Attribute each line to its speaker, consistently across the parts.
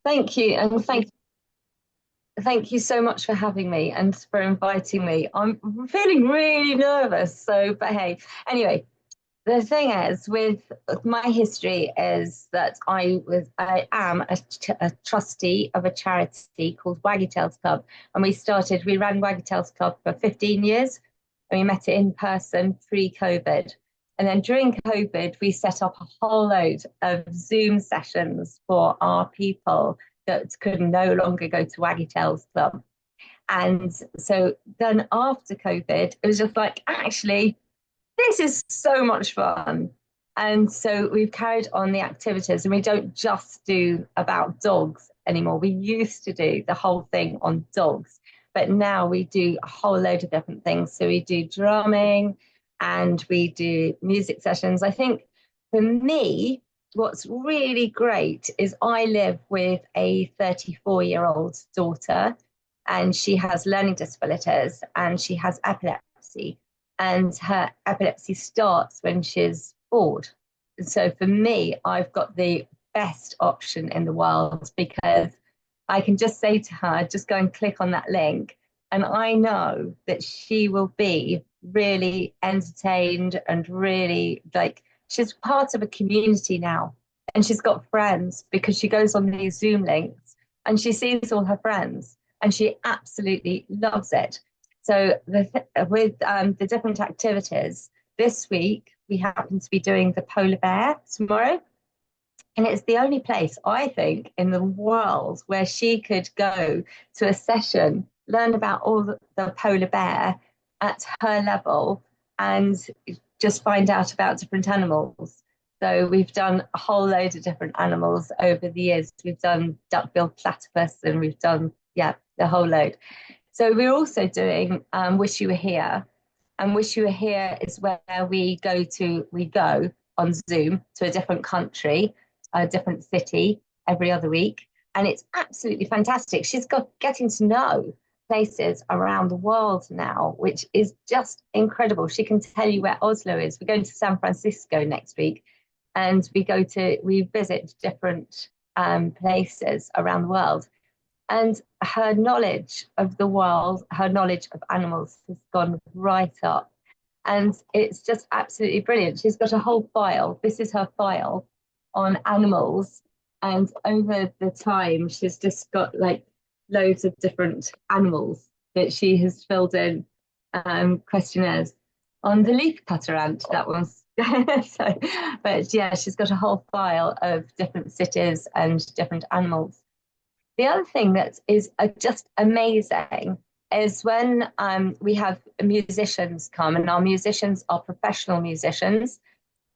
Speaker 1: Thank you, and thank you so much for having me and for inviting me. I'm feeling really nervous, so but hey, anyway, the thing is with my history is that I am a trustee of a charity called Waggy Tails Club, and we ran Waggy Tails Club for 15 years, and we met it in person pre-COVID. And then during COVID, we set up a whole load of Zoom sessions for our people that could no longer go to Waggy Tails Club. And so then after COVID, it was just like, actually, this is so much fun. And so we've carried on the activities, and we don't just do about dogs anymore. We used to do the whole thing on dogs, but now we do a whole load of different things. So we do drumming and we do music sessions. I think for me, what's really great is I live with a 34-year-old daughter, and she has learning disabilities and she has epilepsy, and her epilepsy starts when she's bored. And so for me, I've got the best option in the world because I can just say to her, just go and click on that link. And I know that she will be really entertained and really like she's part of a community now. And she's got friends because she goes on these Zoom links and she sees all her friends and she absolutely loves it. So with the different activities, this week we happen to be doing the polar bear tomorrow. And it's the only place, I think, in the world where she could go to a session, learn about all the polar bear at her level, and just find out about different animals. So we've done a whole load of different animals over the years. We've done duck-billed platypus, and we've done, yeah, the whole load. So we're also doing Wish You Were Here. And Wish You Were Here is where we go on Zoom to a different country, a different city every other week. And it's absolutely fantastic. She's got getting to know places around the world now, which is just incredible. She can tell you where Oslo is. We're going to San Francisco next week, and we visit different places around the world. And her knowledge of the world, her knowledge of animals has gone right up. And it's just absolutely brilliant. She's got a whole file. This is her file on animals. And over the time, she's just got like loads of different animals that she has filled in questionnaires on the leaf cutter ant. That was so, but yeah, she's got a whole file of different cities and different animals. The other thing that is just amazing is when we have musicians come, and our musicians are professional musicians.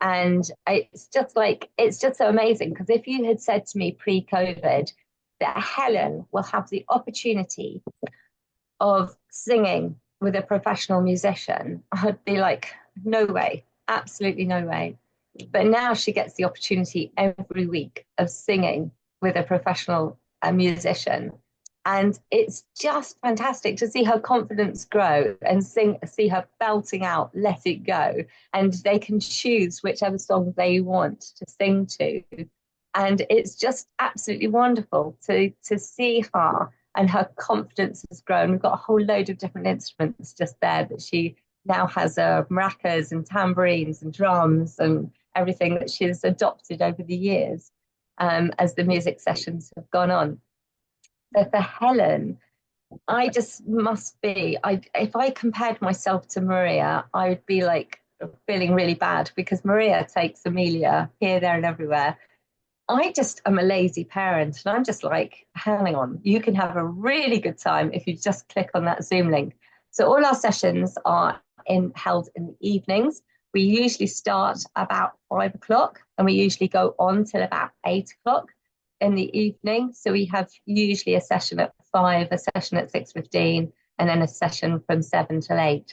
Speaker 1: And it's just so amazing because if you had said to me pre-COVID that Helen will have the opportunity of singing with a professional musician, I'd be like, no way, absolutely no way. But now she gets the opportunity every week of singing with a professional musician. And it's just fantastic to see her confidence grow and see her belting out Let It Go. And they can choose whichever song they want to sing to. And it's just absolutely wonderful to see her, and her confidence has grown. We've got a whole load of different instruments just there that she now has maracas and tambourines and drums and everything that she's adopted over the years as the music sessions have gone on. So for Helen, I just must be, if I compared myself to Maria, I would be like feeling really bad because Maria takes Amelia here, there, and everywhere. I just am a lazy parent, and I'm just like, hang on, you can have a really good time if you just click on that Zoom link. So all our sessions are held in the evenings. We usually start about 5 o'clock, and we usually go on till about 8 o'clock in the evening. So we have usually a session at 5, a session at 6:15, and then a session from 7 till 8.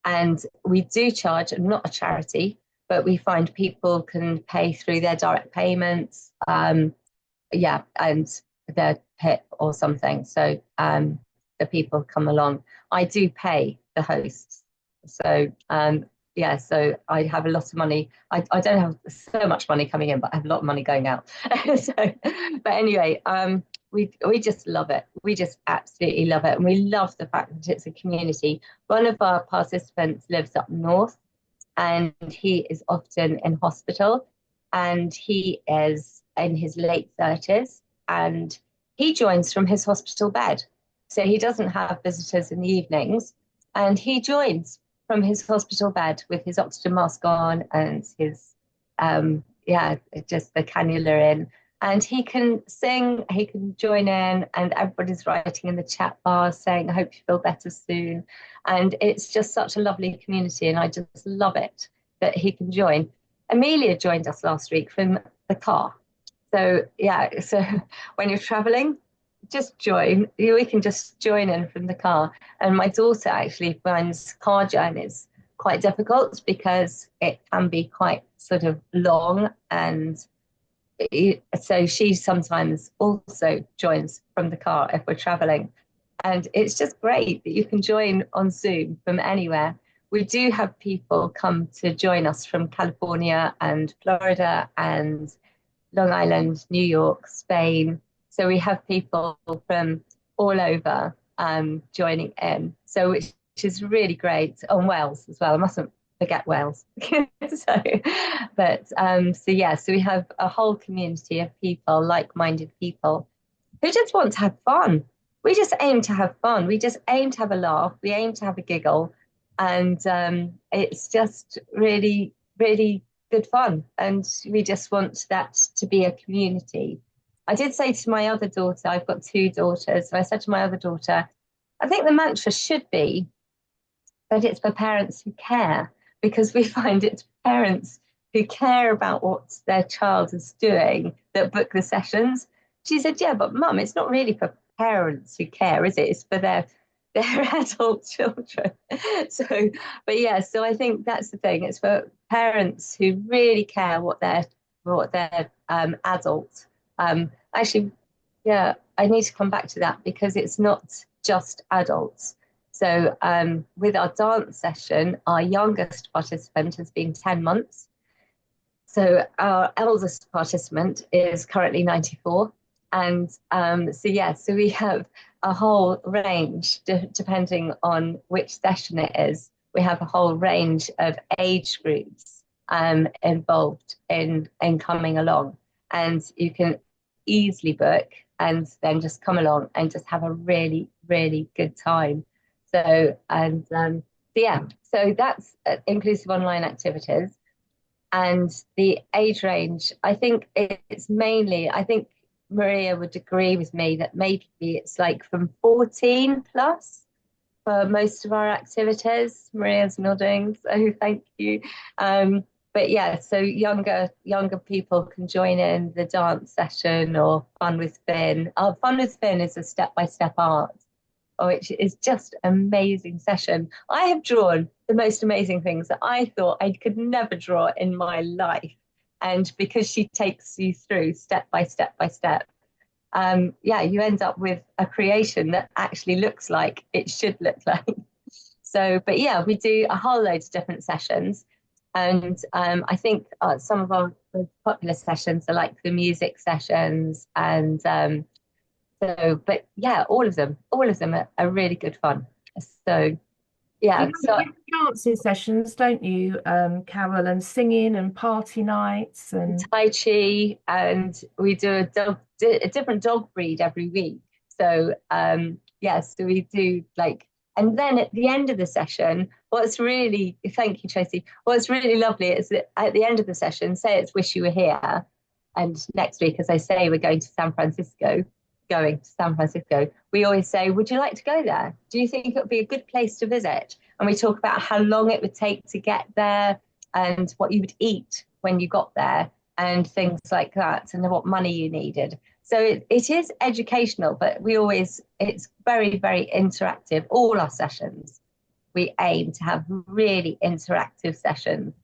Speaker 1: And we do charge, not a charity, but we find people can pay through their direct payments, yeah, and their PIP or something. So the people come along. I do pay the hosts. So yeah, so I have a lot of money. I don't have so much money coming in, but I have a lot of money going out. So, but anyway, we just love it. We just absolutely love it, and we love the fact that it's a community. One of our participants lives up north, and he is often in hospital, and he is in his late 30s, and he joins from his hospital bed. So he doesn't have visitors in the evenings, and he joins from his hospital bed with his oxygen mask on and his, yeah, just the cannula in. And he can sing, he can join in, and everybody's writing in the chat bar saying, I hope you feel better soon. And it's just such a lovely community, and I just love it that he can join. Amelia joined us last week from the car. So, yeah, so when you're traveling, just join. We can just join in from the car. And my daughter actually finds car journeys quite difficult because it can be quite sort of long. And so she sometimes also joins from the car if we're traveling. And it's just great that you can join on Zoom from anywhere. We do have people come to join us from California and Florida and Long Island, New York, Spain. So we have people from all over joining in. So which is really great. Oh, and Wales as well. I mustn't forget Wales. So, but so yeah, so we have a whole community of people, like-minded people who just want to have fun. We just aim to have fun. We just aim to have a laugh. We aim to have a giggle. And it's just really, really good fun. And we just want that to be a community. I did say to my other daughter, I've got two daughters. So I said to my other daughter, I think the mantra should be that it's for parents who care, because we find it's parents who care about what their child is doing that book the sessions. She said, yeah, but mum, it's not really for parents who care, is it? It's for their adult children. So, but yeah, so I think that's the thing. It's for parents who really care what their adult. Actually, yeah, I need to come back to that because it's not just adults. So with our dance session, our youngest participant has been 10 months. So our eldest participant is currently 94. And so, yeah, so we have a whole range, depending on which session it is. We have a whole range of age groups involved in coming along. And you can easily book and then just come along and just have a really, really good time. So, and yeah, so that's inclusive online activities. And the age range, I think it's mainly, I think Maria would agree with me that maybe it's like from 14 plus for most of our activities. Maria's nodding, so thank you. But yeah, so younger people can join in the dance session or Fun with Finn. Our Fun with Finn is a step-by-step art, which is just an amazing session. I have drawn the most amazing things that I thought I could never draw in my life. And because she takes you through step by step by step, yeah, you end up with a creation that actually looks like it should look like. So, but yeah, we do a whole load of different sessions. And I think some of our most popular sessions are like the music sessions and so, but yeah, all of them are really good fun. So yeah, so
Speaker 2: You have dancing sessions, don't you, Carol, and singing and party nights and
Speaker 1: Tai Chi, and we do a different dog breed every week. So yeah, so we do like, and then at the end of the session, thank you, Tracy. What's really lovely is that at the end of the session, say it's Wish You Were Here, and next week, as I say, we're going to San Francisco. We always say, would you like to go there? Do you think it would be a good place to visit? And we talk about how long it would take to get there and what you would eat when you got there and things like that and what money you needed. So it is educational, but it's very, very interactive. All our sessions, we aim to have really interactive sessions.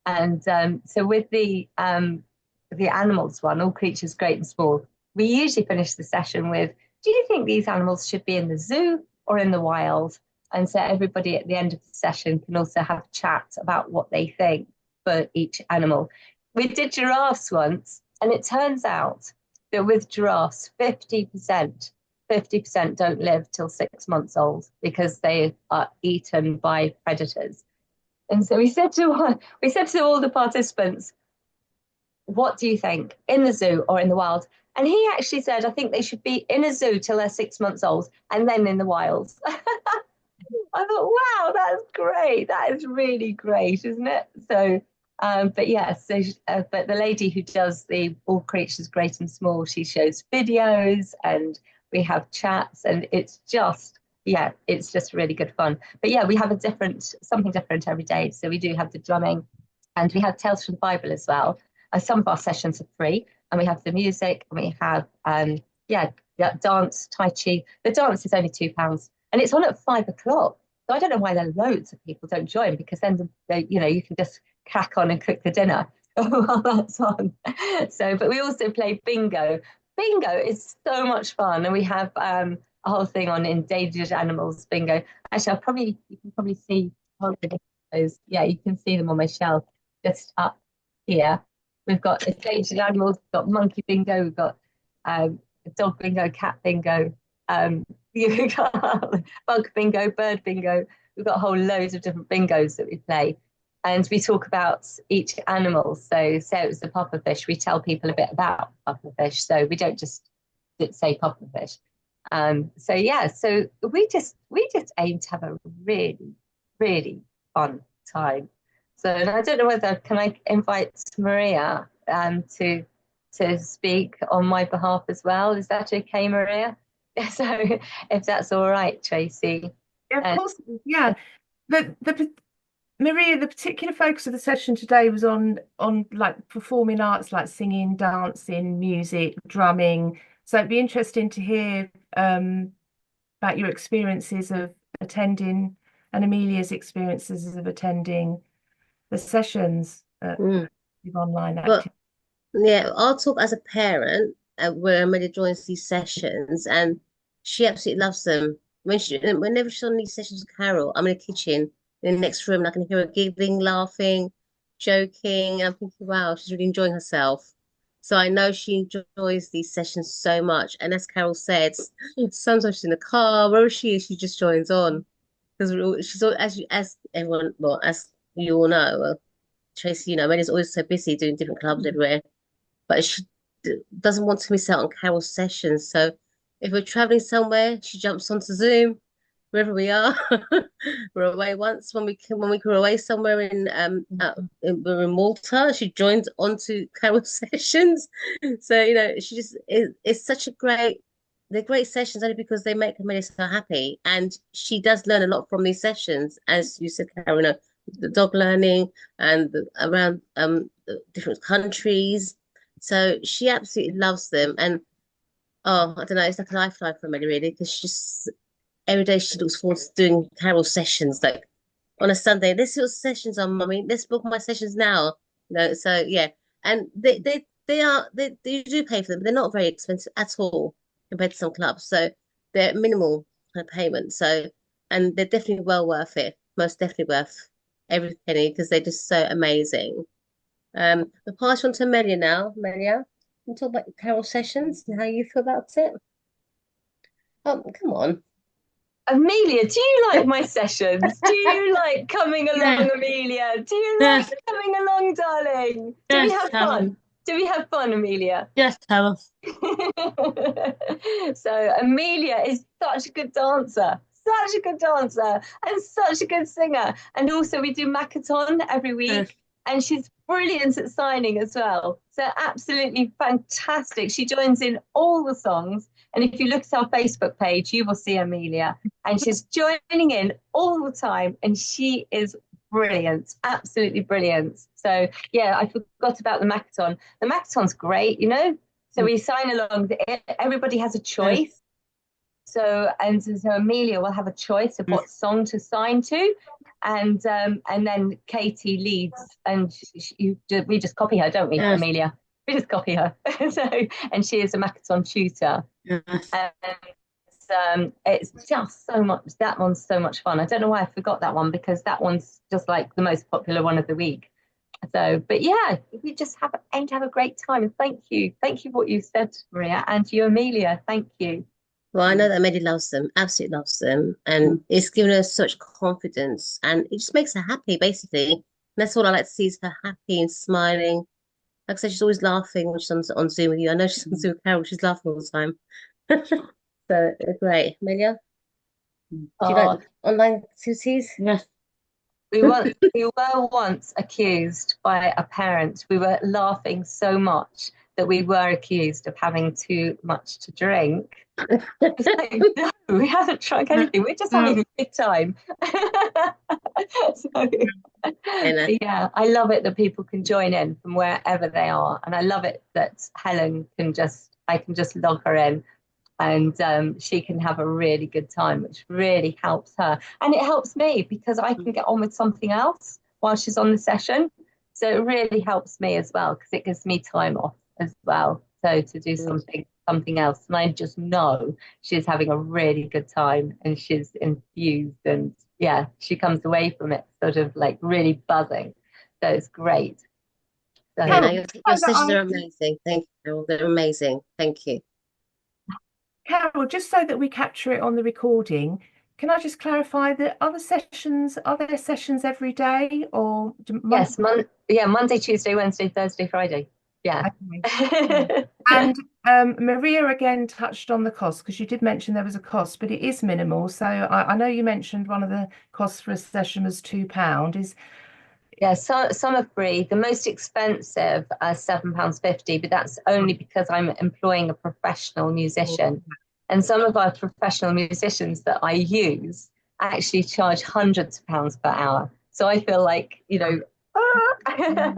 Speaker 1: And so with the animals one, All Creatures Great and Small, we usually finish the session with, do you think these animals should be in the zoo or in the wild? And so everybody at the end of the session can also have a chat about what they think for each animal. We did giraffes once, and it turns out that with giraffes, 50% don't live till 6 months old because they are eaten by predators. And so we said to all the participants, what do you think, in the zoo or in the wild? And he actually said, I think they should be in a zoo till they're 6 months old and then in the wild. I thought, wow, that's great. That is really great, isn't it? So, but yes, but the lady who does the All Creatures Great and Small, she shows videos and we have chats, and yeah, it's just really good fun. But yeah, we have something different every day. So we do have the drumming, and we have Tales from the Bible as well. Some of our sessions are free, and we have the music, and we have yeah, dance, Tai Chi. The dance is only £2, and it's on at 5 o'clock. So I don't know why there are loads of people don't join, because then you can just crack on and cook the dinner while that's on. So, but we also play bingo. Bingo is so much fun, and we have a whole thing on endangered animals bingo. Actually, you can probably see those. Yeah, you can see them on my shelf just up here. We've got endangered animals, we've got monkey bingo, we've got dog bingo, cat bingo, you've got bug bingo, bird bingo. We've got a whole loads of different bingos that we play. And we talk about each animal. So say it was the pufferfish, we tell people a bit about pufferfish. So we don't just say pufferfish. So yeah, so we just aim to have a really, really fun time. So, and I don't know whether can I invite Maria to speak on my behalf as well. Is that okay, Maria? So, if that's all right, Tracy.
Speaker 2: Yeah, of
Speaker 1: And
Speaker 2: course. Yeah. The Maria, the particular focus of the session today was on like performing arts, like singing, dancing, music, drumming. So it'd be interesting to hear about your experiences of attending and Amelia's experiences of attending the sessions
Speaker 3: Mm.
Speaker 2: with online
Speaker 3: But
Speaker 2: activities.
Speaker 3: yeah, I'll talk as a parent where Amelia joins these sessions, and she absolutely loves them. Whenever she's on these sessions with Carol, I'm in the kitchen in the next room, and I can hear her giggling, laughing, joking. And I'm thinking, wow, she's really enjoying herself. So I know she enjoys these sessions so much. And as Carol said, sometimes she's in the car, wherever she is, she just joins on because as everyone, well, as you all know, Tracy, Amelia's always so busy doing different clubs everywhere, but she doesn't want to miss out on Carol's sessions. So if we're traveling somewhere, she jumps onto Zoom wherever we are. We're away once when we were away somewhere we're in Malta. She joined onto Carol's sessions. So she just it's such a great. They're great sessions only because they make Amelia so happy, and she does learn a lot from these sessions, as you said, Carol. The dog learning and around different countries. So she absolutely loves them. And oh, I don't know, it's like a lifeline for Amelia, really, because she just every day she looks forward to doing Carol sessions. Like on a Sunday, let's do sessions on, mummy. Let's book my sessions now. So yeah. And they do pay for them, but they're not very expensive at all compared to some clubs. So they're minimal kind of payment. So and they're definitely well worth it. Most definitely worth every penny because they're just so amazing. We'll pass on to Melia now. Melia, can you talk about Carol sessions and how you feel about it? Oh, come on.
Speaker 1: Amelia, do you like my sessions? Do you like coming
Speaker 3: Yeah,
Speaker 1: along, Amelia? Do you
Speaker 3: yes,
Speaker 1: like coming along, darling? Do we
Speaker 3: yes,
Speaker 1: have
Speaker 3: Carol.
Speaker 1: fun? Do we have fun, Amelia?
Speaker 3: Yes, Carol.
Speaker 1: So Amelia is such a good dancer, such a good dancer, and such a good singer. And also we do Makaton every
Speaker 3: Yes,
Speaker 1: week, and she's brilliant at signing as well. So absolutely fantastic. She joins in all the songs. And if you look at our Facebook page, you will see Amelia. And she's joining in all the time. And she is brilliant, absolutely brilliant. So yeah, I forgot about the Makaton. The Makaton's great. So we sign along. Everybody has a
Speaker 3: yes,
Speaker 1: choice. So Amelia will have a choice of
Speaker 3: yes,
Speaker 1: what song to sign to, and then Katie leads, and we just copy her, don't we,
Speaker 3: yes,
Speaker 1: Amelia? We just copy her. So, and she is a Makaton tutor.
Speaker 3: yes.
Speaker 1: Um, it's just so much. That one's so much fun. I don't know why I forgot that one because that one's just like the most popular one of the week. So, but yeah, we just aim to have a great time. And thank you for what you said, Maria, and you, Amelia. Thank you.
Speaker 3: Well, I know that Medi loves them, absolutely loves them, and it's given her such confidence, and it just makes her happy, basically. And that's all I like to see is her happy and smiling. Like I said, she's always laughing when she's on Zoom with you. I know she's on Zoom with Carol, she's laughing all the time. So great. Amelia, do you like
Speaker 1: Oh,
Speaker 3: online activities?
Speaker 1: yeah. We were once accused by a parent. We were laughing so much that we were accused of having too much to drink. It's like, no, we haven't drunk anything. We're just having a good time. So,
Speaker 3: And
Speaker 1: yeah, I love it that people can join in from wherever they are, and I love it that I can just log her in, and she can have a really good time, which really helps her. And it helps me because I can get on with something else while she's on the session. So it really helps me as well because it gives me time off as well. So to do something else. And I just know she's having a really good time and she's infused and yeah, she comes away from it sort of like really buzzing. So it's great. So
Speaker 3: yeah, no,
Speaker 2: Carol,
Speaker 3: your
Speaker 2: so that
Speaker 3: sessions are amazing. Thank you, Carol. They're amazing. Thank you.
Speaker 2: Carol, just so that we capture it on the recording, can I just clarify that other sessions, are there sessions every day or Monday?
Speaker 1: yes, yeah, Monday, Tuesday, Wednesday, Thursday, Friday. Yeah.
Speaker 2: Okay. And Maria again touched on the cost because you did mention there was a cost, but it is minimal. So I know you mentioned one of the costs for a session was £2. Is
Speaker 1: Yeah, so some are free. The most expensive are £7.50, but that's only because I'm employing a professional musician. And some of our professional musicians that I use actually charge hundreds of pounds per hour. So I feel like, ah,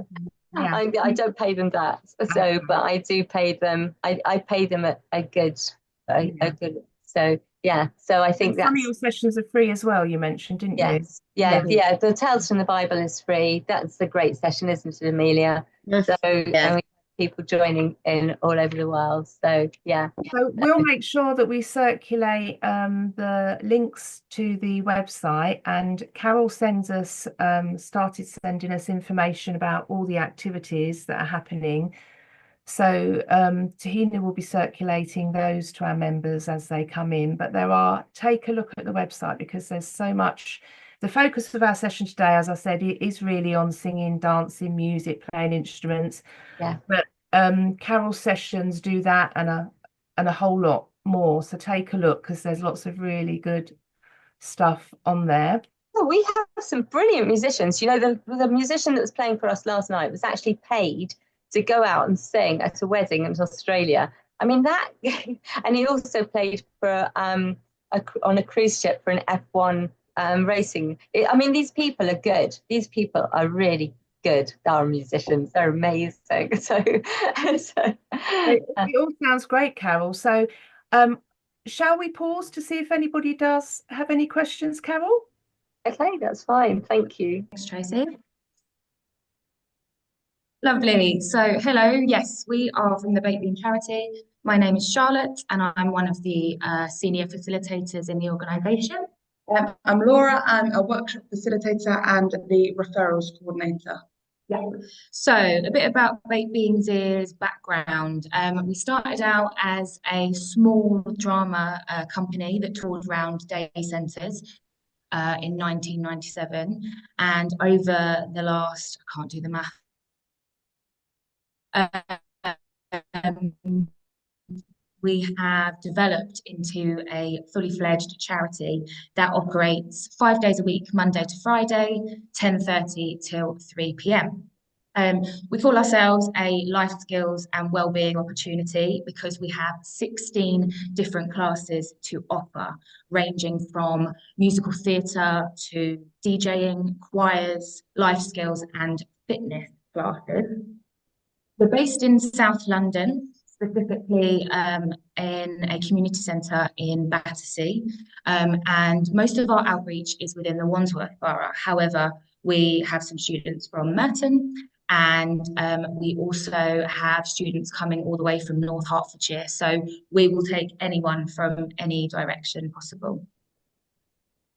Speaker 2: yeah.
Speaker 1: I don't pay them that. So, but I do pay them. I pay them a good. So yeah. So I
Speaker 2: And
Speaker 1: think
Speaker 2: some of
Speaker 1: that's
Speaker 2: your sessions are free as well, you mentioned, didn't you?
Speaker 1: yes. Yeah,
Speaker 2: Yeah.
Speaker 1: yeah. The Tales from the Bible is free. That's a great session, isn't it, Amelia? So, and
Speaker 3: Yeah.
Speaker 1: we have people joining in all over the world. So, yeah.
Speaker 2: So we'll make sure that we circulate the links to the website, and Carol started sending us information about all the activities that are happening. So Tahina will be circulating those to our members as they come in. But take a look at the website because there's so much. The focus of our session today, as I said, it is really on singing, dancing, music, playing instruments.
Speaker 1: Yeah.
Speaker 2: But Carol sessions do that and a whole lot more. So take a look because there's lots of really good stuff on there.
Speaker 1: Well, we have some brilliant musicians. You know, the musician that was playing for us last night was actually paid to go out and sing at a wedding in Australia. I mean, that, and he also played for on a cruise ship for an F1 racing. I mean, these people are good. These people are really good. They're musicians. They're amazing. So, so
Speaker 2: It all sounds great, Carol. So shall we pause to see if anybody does have any questions, Carol?
Speaker 1: okay, that's fine. Thank you.
Speaker 4: Thanks, Tracy. Lovely. So, hello. Yes, we are from the Baked Bean Charity. My name is Charlotte, and I'm one of the senior facilitators in the organisation.
Speaker 5: I'm Laura. I'm a workshop facilitator and the referrals coordinator.
Speaker 4: Yeah. So, a bit about Baked Beans' background. We started out as a small drama company that toured around day centres in 1997, and over the last, I can't do the math. We have developed into a fully fledged charity that operates 5 days a week, Monday to Friday, 10:30 till 3 p.m. We call ourselves a life skills and wellbeing opportunity because we have 16 different classes to offer, ranging from musical theatre to DJing, choirs, life skills and fitness classes. We're based in South London, specifically in a community centre in Battersea, and most of our outreach is within the Wandsworth borough. However, we have some students from Merton And we also have students coming all the way from North Hertfordshire. So we will take anyone from any direction possible.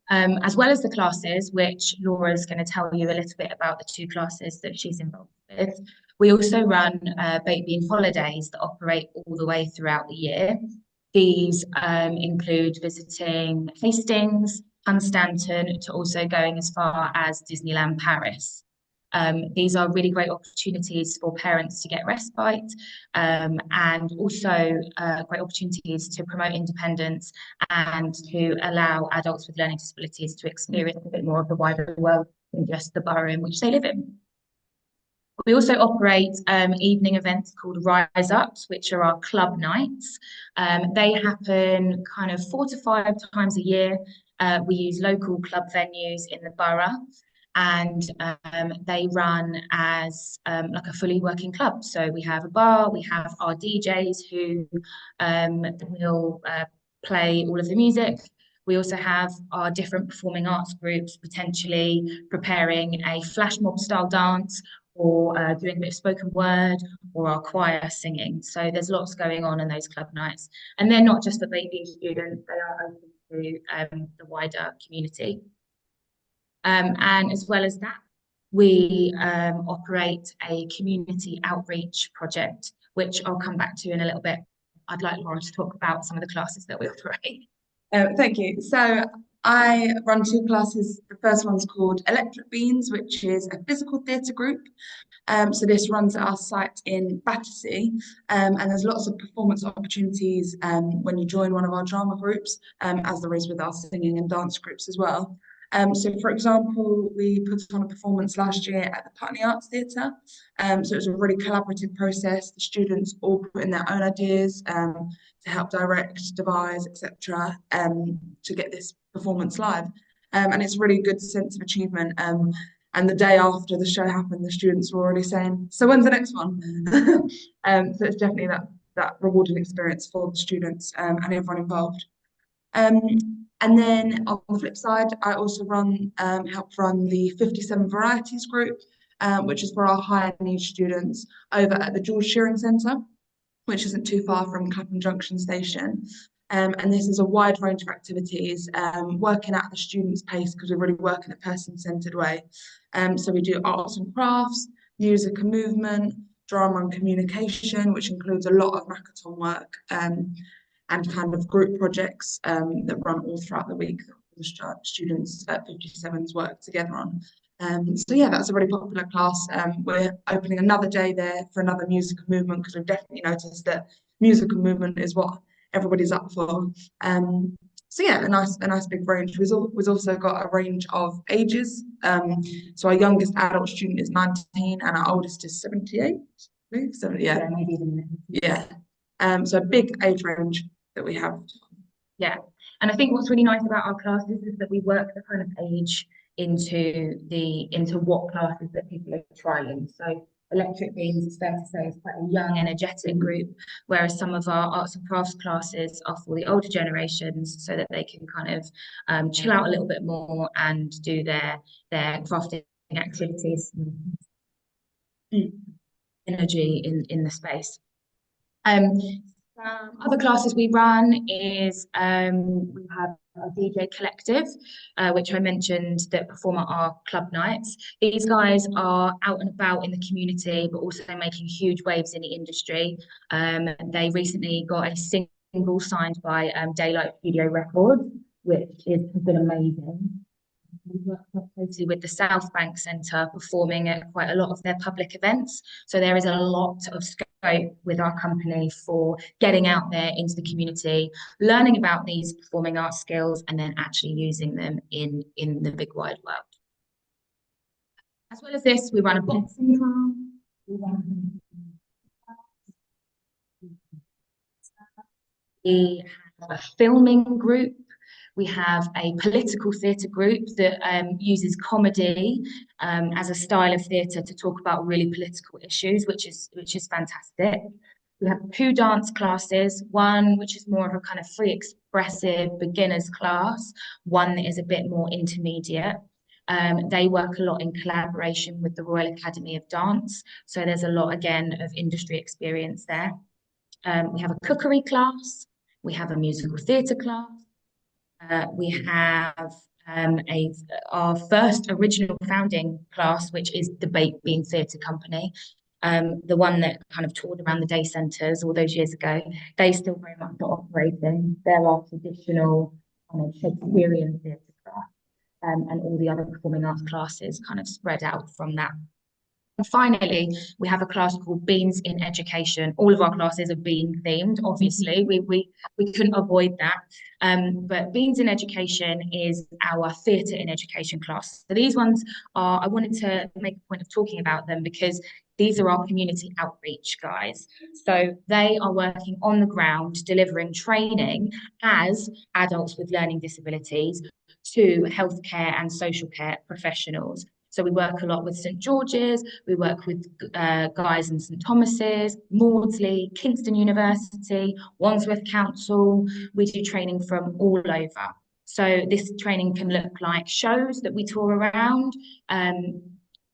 Speaker 4: As well as the classes, which Laura's going to tell you a little bit about the two classes that she's involved with. We also run baked bean holidays that operate all the way throughout the year. These include visiting Hastings, Hunstanton, to also going as far as Disneyland Paris. These are really great opportunities for parents to get respite, and also great opportunities to promote independence and to allow adults with learning disabilities to experience a bit more of the wider world than just the borough in which they live in. We also operate evening events called Rise Ups, which are our club nights. They happen kind of 4 to 5 times a year. We use local club venues in the borough, and they run as like a fully working club. So we have a bar, we have our DJs who will play all of the music. We also have our different performing arts groups potentially preparing a flash mob style dance, or doing a bit of spoken word, or our choir singing. So there's lots going on in those club nights. And they're not just for baby students, they are open to the wider community. And as well as that, we operate a community outreach project, which I'll come back to in a little bit. I'd like Laura to talk about some of the classes that we operate.
Speaker 5: Thank you. So I run two classes. The first one's called Electric Beans, which is a physical theatre group. So this runs at our site in Battersea, and there's lots of performance opportunities when you join one of our drama groups, as there is with our singing and dance groups as well. So, for example, we put on a performance last year at the Putney Arts Theatre. So it was a really collaborative process. The students all put in their own ideas to help direct, devise, etc., to get this performance live. And it's a really good sense of achievement. And the day after the show happened, the students were already saying, "So when's the next one?" So it's definitely that rewarding experience for the students and everyone involved. And then on the flip side, I also help run the 57 Varieties group, which is for our higher needs students over at the George Shearing Centre, which isn't too far from Clapham Junction Station. And this is a wide range of activities, working at the student's pace because we really work in a person-centred way. So we do arts and crafts, music and movement, drama and communication, which includes a lot of hackathon work, and kind of group projects that run all throughout the week that the students at 57's work together on. So yeah, that's a really popular class. We're opening another day there for another music and movement because we've definitely noticed that music and movement is what everybody's up for. So yeah, a nice big range. We've also got a range of ages. So our youngest adult student is 19 and our oldest is 78. So yeah, maybe even yeah. So a big age range that we have.
Speaker 4: Yeah, and I think what's really nice about our classes is that we work the kind of age into what classes that people are trialing. So Electric Beans, it's fair to say, is quite a young, energetic group, whereas some of our arts and crafts classes are for the older generations, so that they can kind of chill out a little bit more and do their crafting activities, energy in the space. Other classes we run is we have a DJ collective, which I mentioned, that perform at our club nights. These guys are out and about in the community, but also making huge waves in the industry. They recently got a single signed by Daylight Studio Records, which has been amazing. We work quite closely with the South Bank Centre, performing at quite a lot of their public events. So there is a lot of scope with our company for getting out there into the community, learning about these performing arts skills, and then actually using them in the big wide world. As well as this, we run a boxing club. We have a filming group. We have a political theatre group that uses comedy as a style of theatre to talk about really political issues, which is fantastic. We have two dance classes, one which is more of a kind of free expressive beginners class, one that is a bit more intermediate. They work a lot in collaboration with the Royal Academy of Dance. So there's a lot, again, of industry experience there. We have a cookery class. We have a musical theatre class. We have our first original founding class, which is the Baked Bean Theatre Company, the one that kind of toured around the day centres all those years ago. They still very much are operating. They're our traditional kind of Shakespearean theatre class, and all the other performing arts classes kind of spread out from that. And finally, we have a class called Beans in Education. All of our classes are bean themed, obviously. We couldn't avoid that. But Beans in Education is our theatre in education class. So these ones are, I wanted to make a point of talking about them because these are our community outreach guys. So they are working on the ground, delivering training as adults with learning disabilities to healthcare and social care professionals. So we work a lot with St George's, we work with guys in St Thomas's, Maudsley, Kingston University, Wandsworth Council. We do training from all over. So this training can look like shows that we tour around,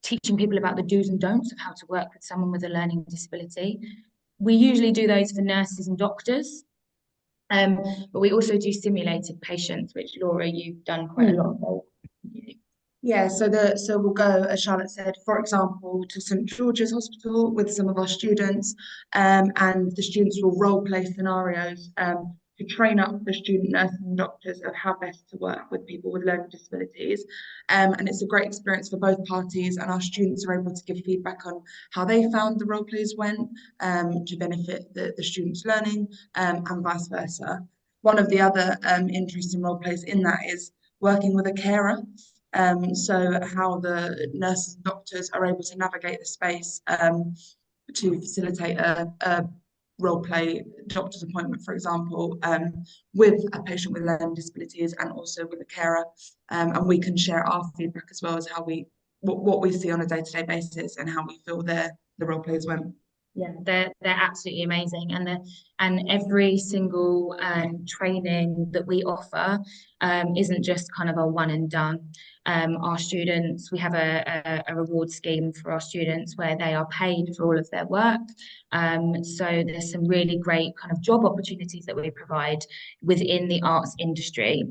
Speaker 4: teaching people about the do's and don'ts of how to work with someone with a learning disability. We usually do those for nurses and doctors. But we also do simulated patients, which Laura, you've done quite a lot of.
Speaker 5: Yeah, so we'll go, as Charlotte said, for example, to St George's Hospital with some of our students, and the students will role play scenarios to train up the student nurses and doctors of how best to work with people with learning disabilities. And it's a great experience for both parties, and our students are able to give feedback on how they found the role plays went, to benefit the students' learning, and vice versa. One of the other interesting role plays in that is working with a carer. So how the nurses and doctors are able to navigate the space to facilitate a role play doctor's appointment, for example, with a patient with learning disabilities and also with a carer. And we can share our feedback as well as how what we see on a day-to-day basis and how we feel the role plays went.
Speaker 4: Yeah, they're absolutely amazing, and every single training that we offer isn't just kind of a one and done. Our students, we have a reward scheme for our students where they are paid for all of their work. So there's some really great kind of job opportunities that we provide within the arts industry,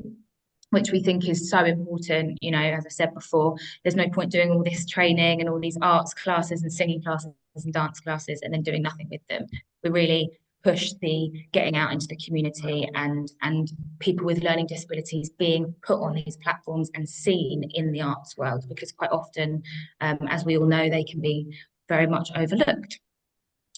Speaker 4: which we think is so important. You know, as I said before, there's no point doing all this training and all these arts classes and singing classes and dance classes and then doing nothing with them. We really push the getting out into the community and people with learning disabilities being put on these platforms and seen in the arts world, because quite often, as we all know, they can be very much overlooked.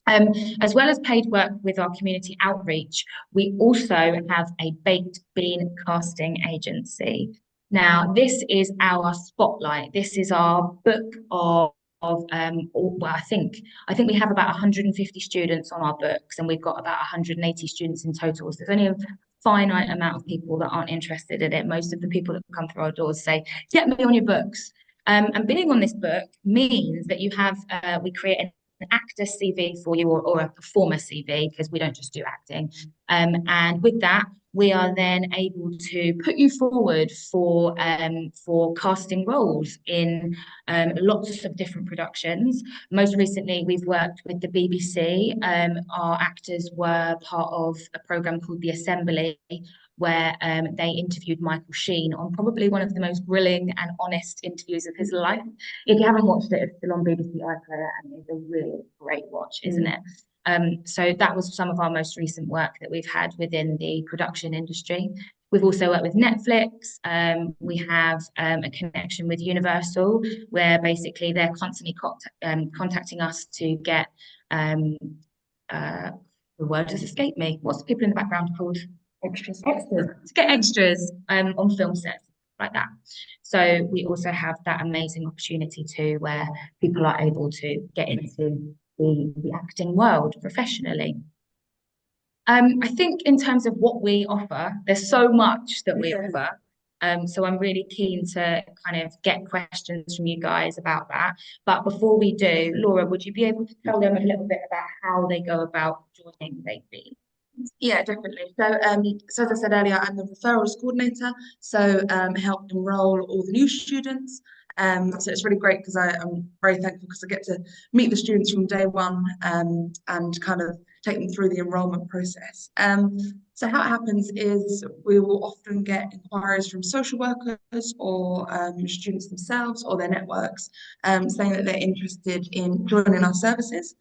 Speaker 4: As well as paid work with our community outreach, we also have a baked bean casting agency. Now, this is our spotlight. This is our book of well, I think we have about 150 students on our books, and we've got about 180 students in total. So there's only a finite amount of people that aren't interested in it. Most of the people that come through our doors say, "Get me on your books." And being on this book means that you have we create an actor CV for you, or a performer CV, because we don't just do acting. And with that, we are then able to put you forward for casting roles in lots of different productions. Most recently, we've worked with the BBC. Our actors were part of a programme called The Assembly, where they interviewed Michael Sheen on probably one of the most grilling and honest interviews of his life. If you haven't watched it, it's still on BBC iPlayer, and it's a really great watch, isn't it? So that was some of our most recent work that we've had within the production industry. We've also worked with Netflix. We have a connection with Universal, where basically they're constantly contacting us to get the word has escaped me. What's the people in the background called? Extras. Extras. To get extras on film sets like that. So we also have that amazing opportunity too, where people are able to get into the acting world professionally. I think in terms of what we offer, there's so much that we offer. So I'm really keen to kind of get questions from you guys about that. But before we do, Laura, would you be able to tell them a little bit about how they go about joining Baked Bean?
Speaker 5: Yeah, definitely. So as I said earlier, I'm the referrals coordinator. So help enroll all the new students. So it's really great because I'm very thankful because I get to meet the students from day one and kind of take them through the enrollment process. So how it happens is we will often get inquiries from social workers or students themselves or their networks saying that they're interested in joining our services.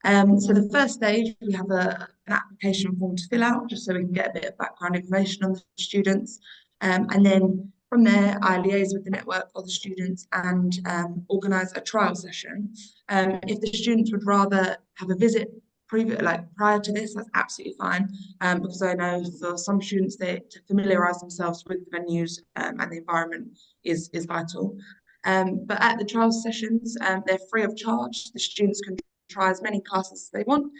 Speaker 5: So the first stage, we have an application form to fill out just so we can get a bit of background information on the students. And then from there, I liaise with the network or the students and organise a trial session. If the students would rather have a visit prior to this, that's absolutely fine. Because I know for some students, to familiarise themselves with the venues and the environment is vital. But at the trial sessions, they're free of charge. The students can try as many classes as they want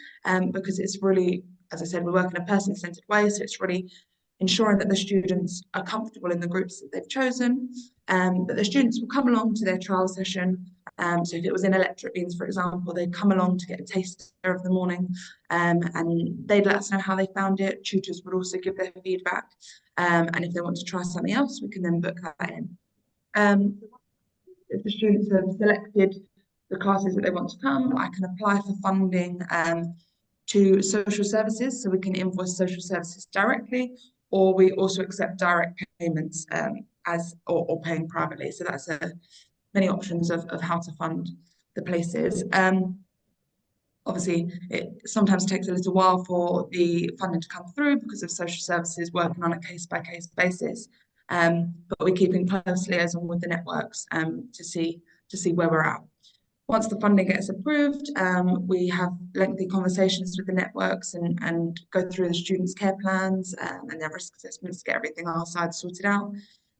Speaker 5: because it's really, as I said, we work in a person-centered way. So it's really ensuring that the students are comfortable in the groups that they've chosen, that the students will come along to their trial session. So if it was in electric beans, for example, they'd come along to get a taster of the morning and they'd let us know how they found it. Tutors would also give their feedback. And if they want to try something else, we can then book that in. If the students have selected the classes that they want to come, I can apply for funding to social services, so we can invoice social services directly, or we also accept direct payments or paying privately. So that's many options of how to fund the places. Obviously, it sometimes takes a little while for the funding to come through because of social services working on a case-by-case basis. But we keep in close liaison with the networks to see where we're at. Once the funding gets approved, we have lengthy conversations with the networks and go through the students' care plans and their risk assessments, get everything on our side sorted out.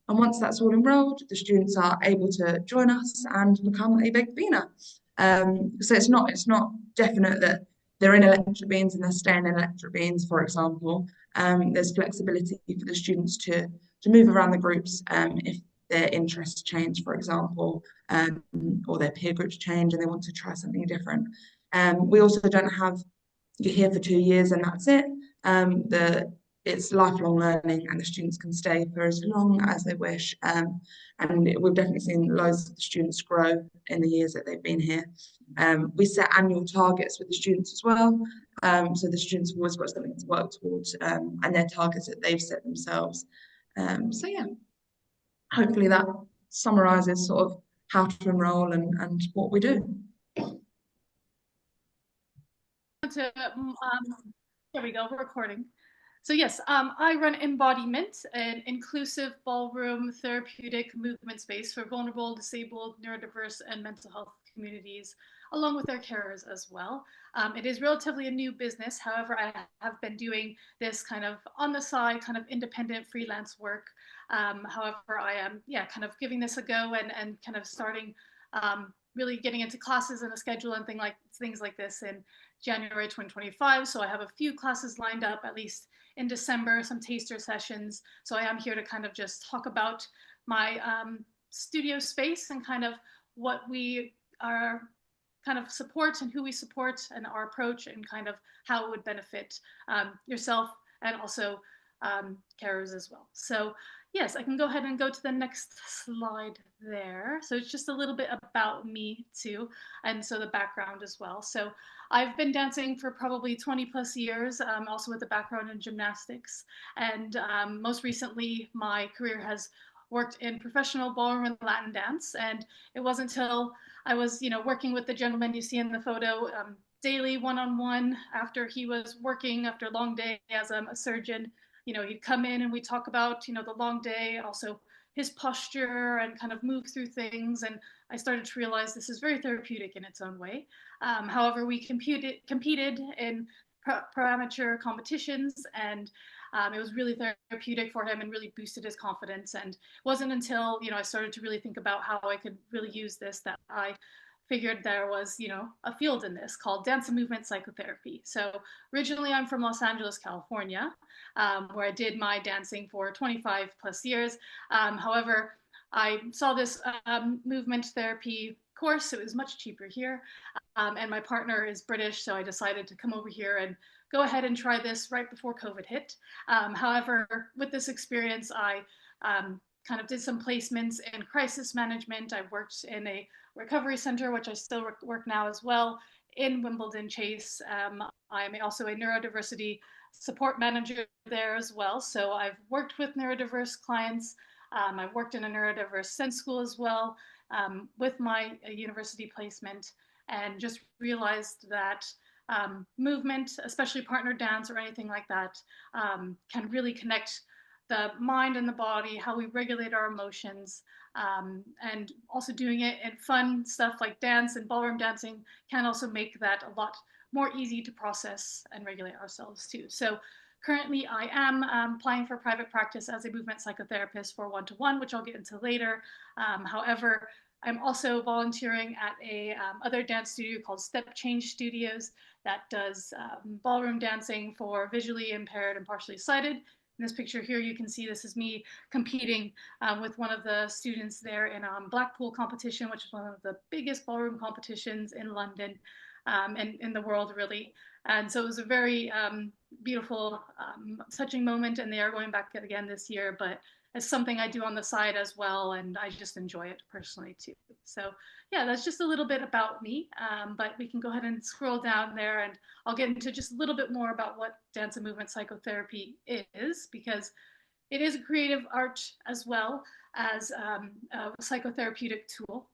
Speaker 5: And once that's all enrolled, the students are able to join us and become a big beaner. So it's not definite that they're in electric beans and they're staying in electric beans, for example. There's flexibility for the students to move around the groups if their interests change, for example, or their peer groups change and they want to try something different. We also don't have you're here for 2 years and that's it. It's lifelong learning and the students can stay for as long as they wish. And we've definitely seen loads of the students grow in the years that they've been here. We set annual targets with the students as well. So the students have always got something to work towards and their targets that they've set themselves. So yeah, hopefully that summarises sort of how to enrol and what we do.
Speaker 6: There we go, we're recording. So yes, I run Embodiment, an inclusive ballroom therapeutic movement space for vulnerable, disabled, neurodiverse, and mental health communities, along with their carers as well. It is relatively a new business. However, I have been doing this kind of on the side, kind of independent freelance work. However, I am, kind of giving this a go and kind of starting really getting into classes and a schedule and things like this in January 2025. So I have a few classes lined up, at least in December, some taster sessions. So I am here to kind of just talk about my studio space and kind of what we are kind of support and who we support and our approach and kind of how it would benefit yourself and also carers as well. So yes, I can go ahead and go to the next slide there. So it's just a little bit about me too, and so the background as well. So I've been dancing for probably 20 plus years, also with a background in gymnastics. And most recently, my career has worked in professional ballroom and Latin dance. And it wasn't until I was, working with the gentleman you see in the photo daily one-on-one after he was working after a long day as a surgeon. He'd come in and we'd talk about, the long day, also his posture and kind of move through things. And I started to realize this is very therapeutic in its own way. However, we competed in pro amateur competitions, and it was really therapeutic for him and really boosted his confidence. And it wasn't until I started to really think about how I could really use this that I figured there was a field in this called dance and movement psychotherapy. So originally I'm from Los Angeles, California, where I did my dancing for 25 plus years. However, I saw this movement therapy course. It was much cheaper here. And my partner is British, so I decided to come over here and go ahead and try this right before COVID hit. However, with this experience, I kind of did some placements in crisis management. I worked in a recovery center, which I still work now as well, in Wimbledon Chase. I'm also a neurodiversity support manager there as well. So I've worked with neurodiverse clients. I've worked in a neurodiverse sense school as well with my university placement, and just realized that movement, especially partner dance or anything like that, can really connect the mind and the body, how we regulate our emotions, and also doing it in fun stuff like dance and ballroom dancing can also make that a lot more easy to process and regulate ourselves too. So currently I am applying for private practice as a movement psychotherapist for one-to-one, which I'll get into later. However, I'm also volunteering at a other dance studio called Step Change Studios that does ballroom dancing for visually impaired and partially sighted. In this picture here, you can see this is me competing with one of the students there in Blackpool competition, which is one of the biggest ballroom competitions in London and in the world, really. And so it was a very beautiful, touching moment, and they are going back again this year, but it's something I do on the side as well, and I just enjoy it personally too. So yeah, that's just a little bit about me, but we can go ahead and scroll down there, and I'll get into just a little bit more about what dance and movement psychotherapy is, because it is a creative art as well as a psychotherapeutic tool,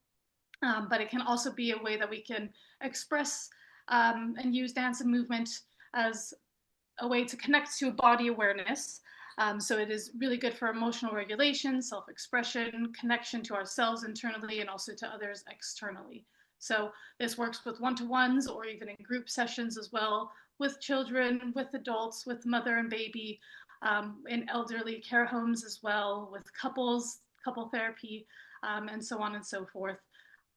Speaker 6: but it can also be a way that we can express and use dance and movement as a way to connect to body awareness. So it is really good for emotional regulation, self-expression, connection to ourselves internally, and also to others externally. So this works with one-to-ones or even in group sessions as well, with children, with adults, with mother and baby, in elderly care homes as well, with couples, couple therapy, and so on and so forth.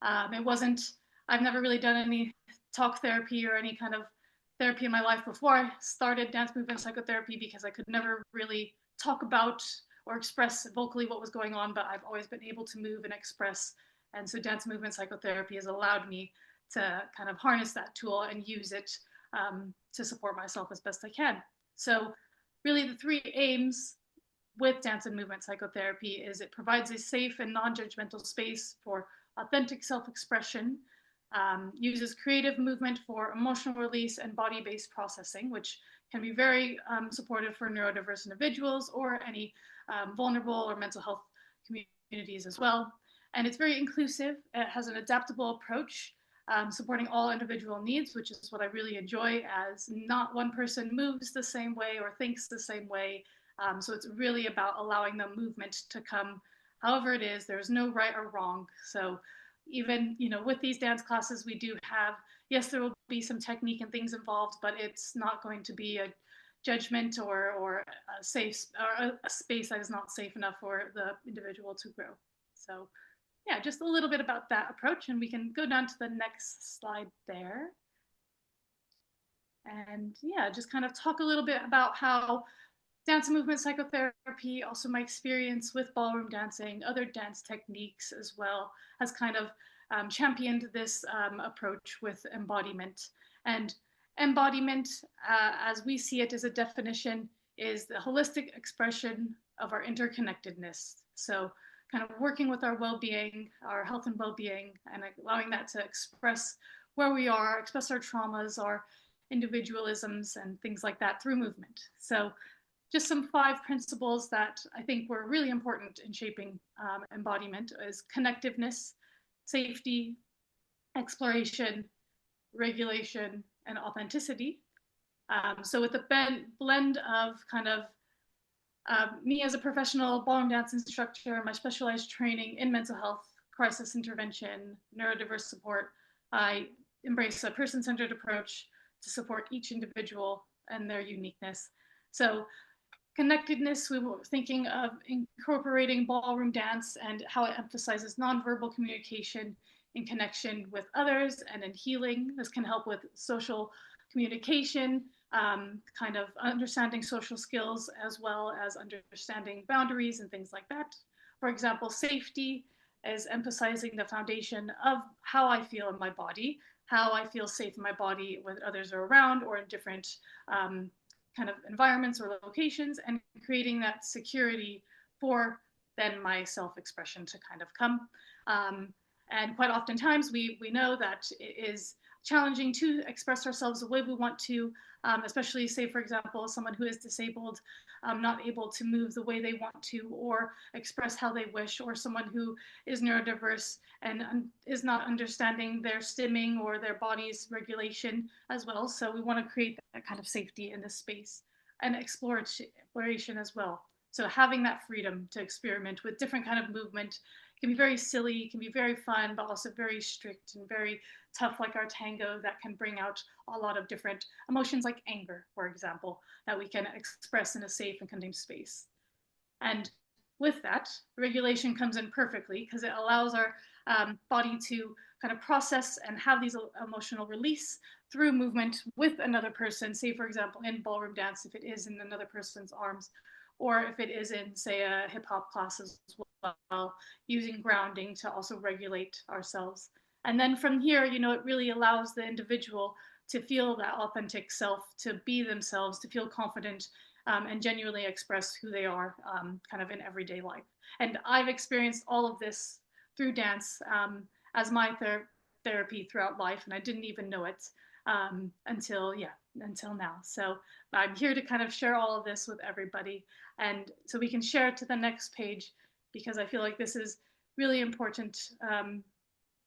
Speaker 6: I've never really done any talk therapy or any kind of therapy in my life before I started dance movement psychotherapy, because I could never really talk about or express vocally what was going on, but I've always been able to move and express. And so dance movement psychotherapy has allowed me to kind of harness that tool and use it to support myself as best I can. So really the three aims with dance and movement psychotherapy is it provides a safe and non-judgmental space for authentic self-expression, uses creative movement for emotional release and body-based processing, which can be very supportive for neurodiverse individuals or any vulnerable or mental health communities as well. And it's very inclusive. It has an adaptable approach, supporting all individual needs, which is what I really enjoy, as not one person moves the same way or thinks the same way. So it's really about allowing the movement to come however it is. There's no right or wrong. So even, with these dance classes, we do have, yes, there will be some technique and things involved, but it's not going to be a judgment or a safe or a space that is not safe enough for the individual to grow. So yeah, just a little bit about that approach, and we can go down to the next slide there. And yeah, just kind of talk a little bit about how dance and movement psychotherapy, also my experience with ballroom dancing, other dance techniques as well, has kind of championed this approach with embodiment. And embodiment, as we see it as a definition, is the holistic expression of our interconnectedness. So kind of working with our well-being, our health and well-being, and allowing that to express where we are, express our traumas, our individualisms, and things like that through movement. So just some 5 principles that I think were really important in shaping embodiment is connectiveness, safety, exploration, regulation, and authenticity. So with the blend of kind of me as a professional ballroom dance instructor, my specialized training in mental health, crisis intervention, neurodiverse support, I embrace a person-centered approach to support each individual and their uniqueness. So connectedness, we were thinking of incorporating ballroom dance and how it emphasizes nonverbal communication in connection with others and in healing. This can help with social communication, kind of understanding social skills, as well as understanding boundaries and things like that. For example, safety is emphasizing the foundation of how I feel in my body, how I feel safe in my body when others are around or in different kind of environments or locations, and creating that security for then my self-expression to kind of come. And quite oftentimes we know that it is challenging to express ourselves the way we want to, especially say, for example, someone who is disabled, not able to move the way they want to or express how they wish, or someone who is neurodiverse and is not understanding their stimming or their body's regulation as well. So we want to create that kind of safety in this space and exploration as well. So having that freedom to experiment with different kind of movement can be very silly, can be very fun, but also very strict and very tough, like our tango, that can bring out a lot of different emotions like anger, for example, that we can express in a safe and contained space. And with that, regulation comes in perfectly because it allows our body to kind of process and have these emotional release through movement with another person, say, for example, in ballroom dance, if it is in another person's arms, or if it is in, say, a hip hop class as well, using grounding to also regulate ourselves. And then from here, it really allows the individual to feel that authentic self, to be themselves, to feel confident, and genuinely express who they are kind of in everyday life. And I've experienced all of this through dance as my therapy throughout life, and I didn't even know it until now. So I'm here to kind of share all of this with everybody, and so we can share it to the next page, because I feel like this is really important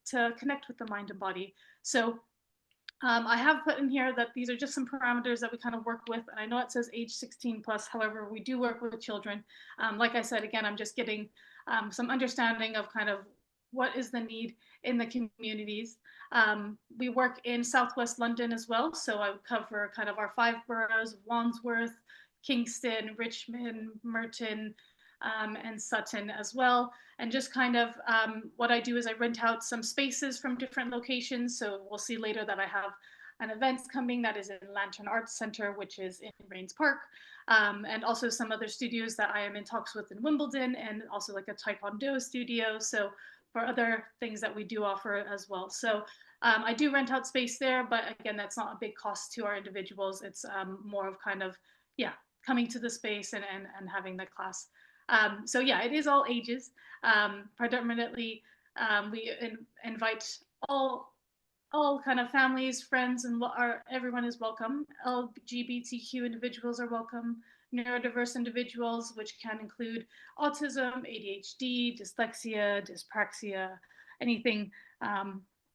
Speaker 6: to connect with the mind and body. So I have put in here that these are just some parameters that we kind of work with. And I know it says age 16 plus, however, we do work with children. Like I said, again, I'm just getting some understanding of kind of what is the need in the communities. We work in Southwest London as well. So I would cover kind of our 5 boroughs: Wandsworth, Kingston, Richmond, Merton, and Sutton as well. And just kind of what I do is I rent out some spaces from different locations. So we'll see later that I have an event coming that is in Lantern Arts Centre, which is in Rains Park, and also some other studios that I am in talks with in Wimbledon, and also like a Taekwondo studio. So for other things that we do offer as well. So I do rent out space there, but again, that's not a big cost to our individuals. It's more of kind of, coming to the space and having the class. So yeah, it is all ages. Predominantly, we invite all kind of families, friends, and everyone is welcome. LGBTQ individuals are welcome. Neurodiverse individuals, which can include autism, ADHD, dyslexia, dyspraxia, anything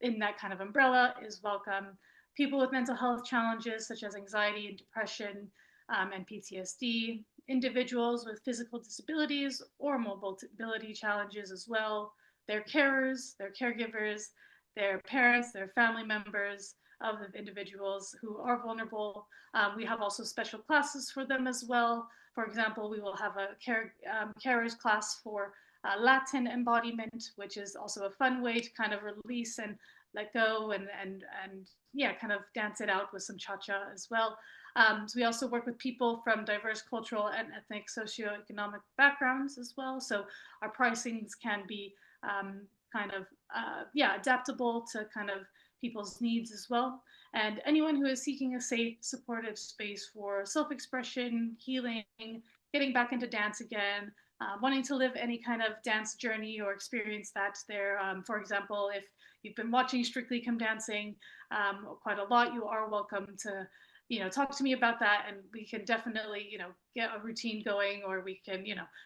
Speaker 6: in that kind of umbrella is welcome. People with mental health challenges such as anxiety and depression and PTSD, individuals with physical disabilities or mobility challenges as well, their carers, their caregivers, their parents, their family members of the individuals who are vulnerable. We have also special classes for them as well. For example, we will have a carers class for Latin embodiment, which is also a fun way to kind of release and let go and kind of dance it out with some cha-cha as well. So we also work with people from diverse cultural and ethnic socioeconomic backgrounds as well. So our pricings can be kind of, adaptable to kind of people's needs as well. And anyone who is seeking a safe, supportive space for self-expression, healing, getting back into dance again, wanting to live any kind of dance journey or experience that there. For example, if you've been watching Strictly Come Dancing quite a lot, you are welcome to talk to me about that, and we can definitely, get a routine going, or we can,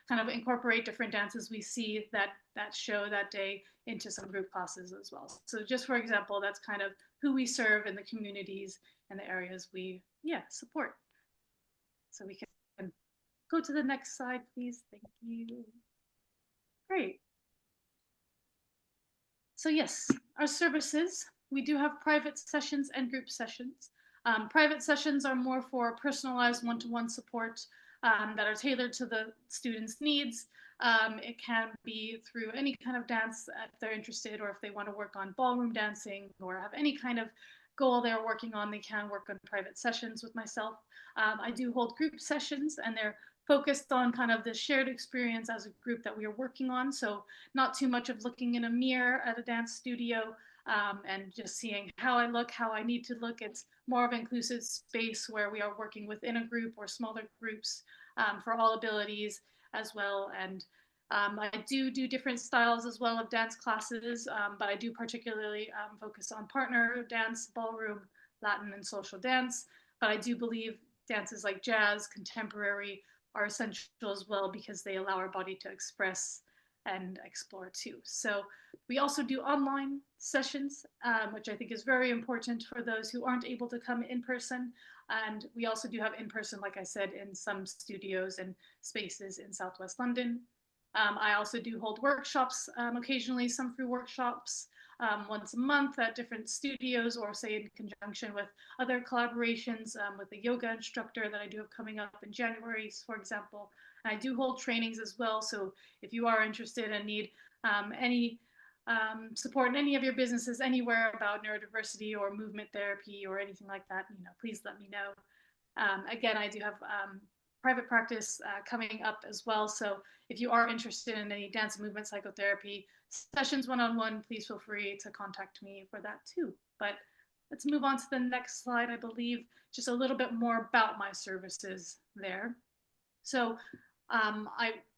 Speaker 6: kind of incorporate different dances we see that show that day into some group classes as well. So just for example, that's kind of who we serve in the communities and the areas we, support. So we can go to the next slide, please. Thank you. Great. So yes, our services, we do have private sessions and group sessions. Private sessions are more for personalized one-to-one support that are tailored to the students' needs. It can be through any kind of dance if they're interested, or if they want to work on ballroom dancing or have any kind of goal they're working on, they can work on private sessions with myself. I do hold group sessions, and they're focused on kind of the shared experience as a group that we are working on. So not too much of looking in a mirror at a dance studio, and just seeing how I look, how I need to look. It's more of an inclusive space where we are working within a group or smaller groups for all abilities as well. And I do different styles as well of dance classes, but I do particularly focus on partner dance, ballroom, Latin, and social dance. But I do believe dances like jazz, contemporary are essential as well because they allow our body to express and explore too. So we also do online sessions, which I think is very important for those who aren't able to come in person. And we also do have in person, like I said, in some studios and spaces in Southwest London. I also do hold workshops occasionally, some free workshops once a month at different studios, or say in conjunction with other collaborations with a yoga instructor that I do have coming up in January, for example. And I do hold trainings as well. So if you are interested and need any support in any of your businesses anywhere about neurodiversity or movement therapy or anything like that, please let me know. Again, I do have private practice coming up as well. So if you are interested in any dance and movement psychotherapy sessions one-on-one, please feel free to contact me for that too. But let's move on to the next slide, I believe, just a little bit more about my services there. So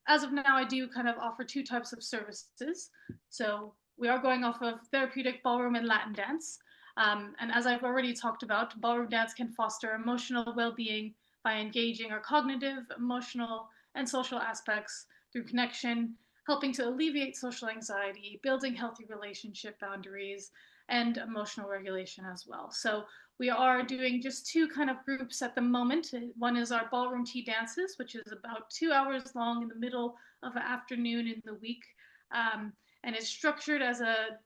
Speaker 6: as of now, I do kind of offer two types of services. So we are going off of therapeutic ballroom and Latin dance. And as I've already talked about, ballroom dance can foster emotional well-being by engaging our cognitive, emotional, and social aspects through connection, helping to alleviate social anxiety, building healthy relationship boundaries, and emotional regulation as well. So we are doing just two kind of groups at the moment. One is our ballroom tea dances, which is about 2 hours long in the middle of an afternoon in the week. And it's structured as a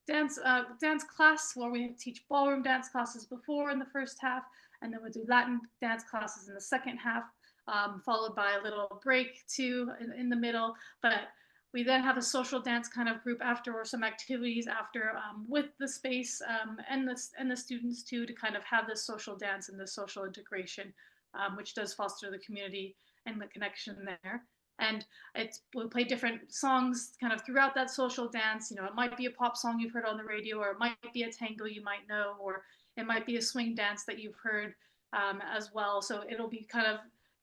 Speaker 6: dance class where we teach ballroom dance classes before in the first half, and then we'll do Latin dance classes in the second half, followed by a little break too in the middle. But we then have a social dance kind of group after, or some activities after, with the space and the students too, to kind of have this social dance and the social integration, which does foster the community and the connection there. And we'll play different songs kind of throughout that social dance. It might be a pop song you've heard on the radio, or it might be a tango you might know, or it might be a swing dance that you've heard as well. So it'll be kind of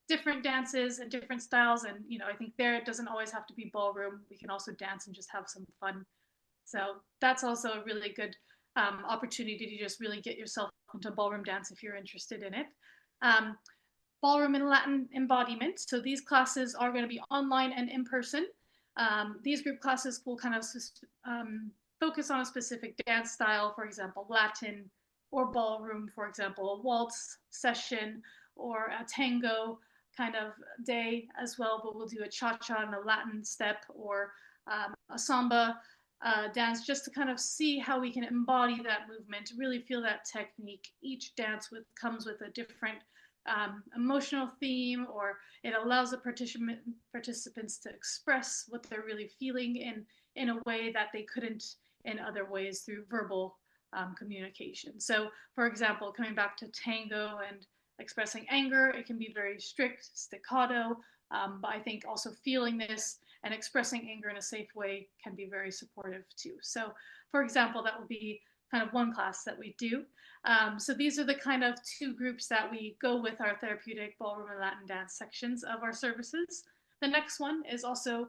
Speaker 6: different dances and different styles. And, I think there it doesn't always have to be ballroom. We can also dance and just have some fun. So that's also a really good opportunity to just really get yourself into ballroom dance if you're interested in it. Ballroom and Latin embodiment. So these classes are going to be online and in person. These group classes will kind of focus on a specific dance style, for example, Latin, or ballroom, for example, a waltz session or a tango kind of day as well, but we'll do a cha-cha and a Latin step, or a samba dance, just to kind of see how we can embody that movement, really feel that technique. Each dance comes with a different emotional theme, or it allows the participants to express what they're really feeling in a way that they couldn't in other ways through verbal communication. So, for example, coming back to tango and expressing anger, it can be very strict, staccato, but I think also feeling this and expressing anger in a safe way can be very supportive too. So, for example, that will be kind of one class that we do. So these are the kind of two groups that we go with our therapeutic ballroom and Latin dance sections of our services. The next one is also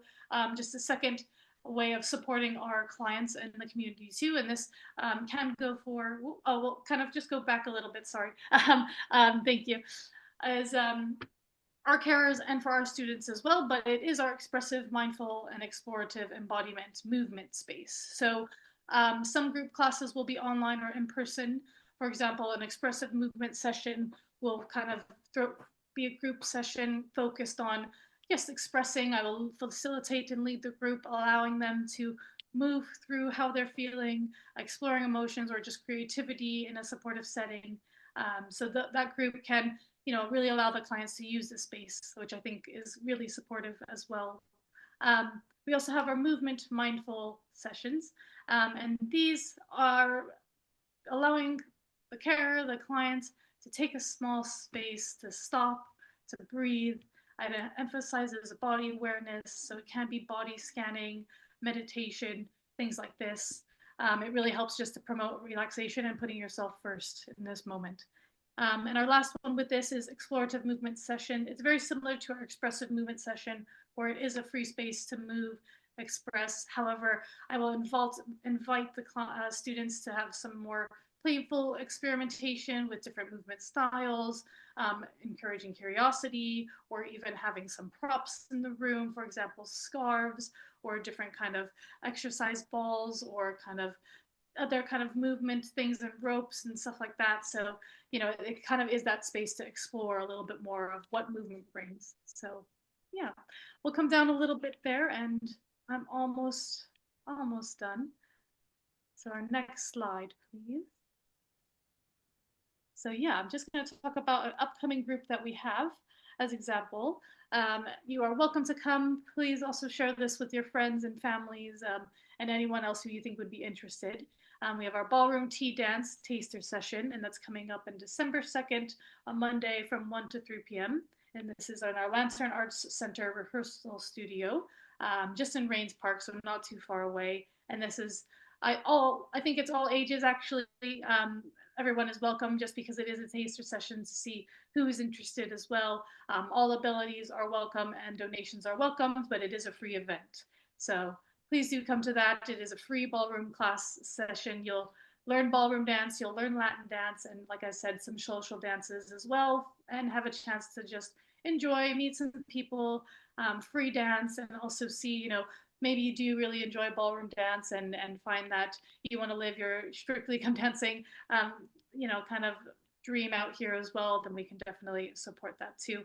Speaker 6: just a second way of supporting our clients and the community too. And this can go for, we'll kind of just go back a little bit, sorry. Thank you. Is our carers and for our students as well, but it is our expressive, mindful, and explorative embodiment movement space. So some group classes will be online or in person. For example, an expressive movement session will kind of be a group session focused on, yes, expressing. I will facilitate and lead the group, allowing them to move through how they're feeling, exploring emotions, or just creativity in a supportive setting. So that group can, really allow the clients to use the space, which I think is really supportive as well. We also have our movement mindful sessions, and these are allowing the carer, the client, to take a small space to stop, to breathe. It emphasizes body awareness, so it can be body scanning, meditation, things like this. It really helps just to promote relaxation and putting yourself first in this moment. And our last one with this is explorative movement session. It's very similar to our expressive movement session, where it is a free space to move, express. However, I will invite the students to have some more playful experimentation with different movement styles, encouraging curiosity, or even having some props in the room, for example, scarves, or different kind of exercise balls, or kind of other kind of movement things and ropes and stuff like that. So, you know, it kind of is that space to explore a little bit more of what movement brings. So yeah, we'll come down a little bit there, and I'm almost done. So our next slide, please. So yeah, I'm just going to talk about an upcoming group that we have as example. You are welcome to come. Please also share this with your friends and families, and anyone else who you think would be interested. We have our ballroom tea dance taster session, and that's coming up in December 2nd, on Monday from 1 to 3 p.m. And this is in our Lantern Arts Center rehearsal studio, just in Rains Park, so not too far away. And this is, I think it's all ages actually. Everyone is welcome, just because it is a taster session, to see who is interested as well. All abilities are welcome and donations are welcome, but it is a free event. So please do come to that. It is a free ballroom class session. You'll learn ballroom dance, you'll learn Latin dance, and like I said, some social dances as well, and have a chance to just enjoy, meet some people, free dance, and also see, you know, maybe you do really enjoy ballroom dance and find that you want to live your Strictly Come Dancing, you know, kind of dream out here as well, then we can definitely support that too.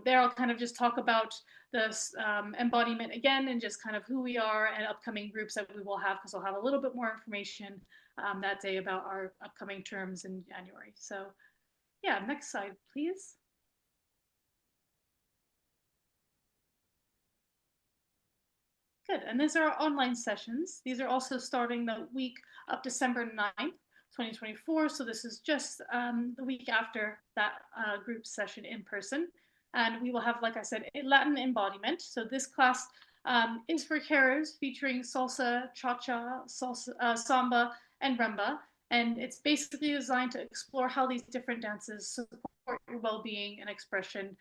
Speaker 6: There I'll kind of just talk about this embodiment again, and just kind of who we are and upcoming groups that we will have, because I'll have a little bit more information that day about our upcoming terms in January. So yeah, next slide, please. Good, and these are our online sessions. These are also starting the week of December 9th, 2024. So this is just the week after that group session in person. And we will have, like I said, a Latin embodiment. So this class is for carers, featuring salsa, cha-cha, salsa, samba, and rumba. And it's basically designed to explore how these different dances support your well-being and expression.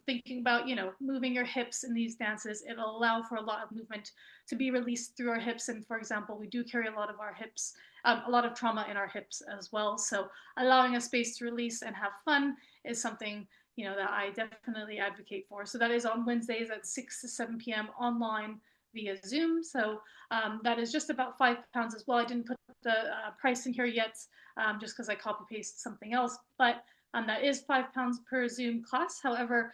Speaker 6: Thinking about, you know, moving your hips in these dances, it'll allow for a lot of movement to be released through our hips. And for example, we do carry a lot of our hips, a lot of trauma in our hips as well. So allowing a space to release and have fun is something, you know, that I definitely advocate for. So that is on Wednesdays at 6 to 7 p.m. online via Zoom. So that is just about £5 as well. I didn't put the price in here yet, just because I copy paste something else, but that is £5 per Zoom class. However,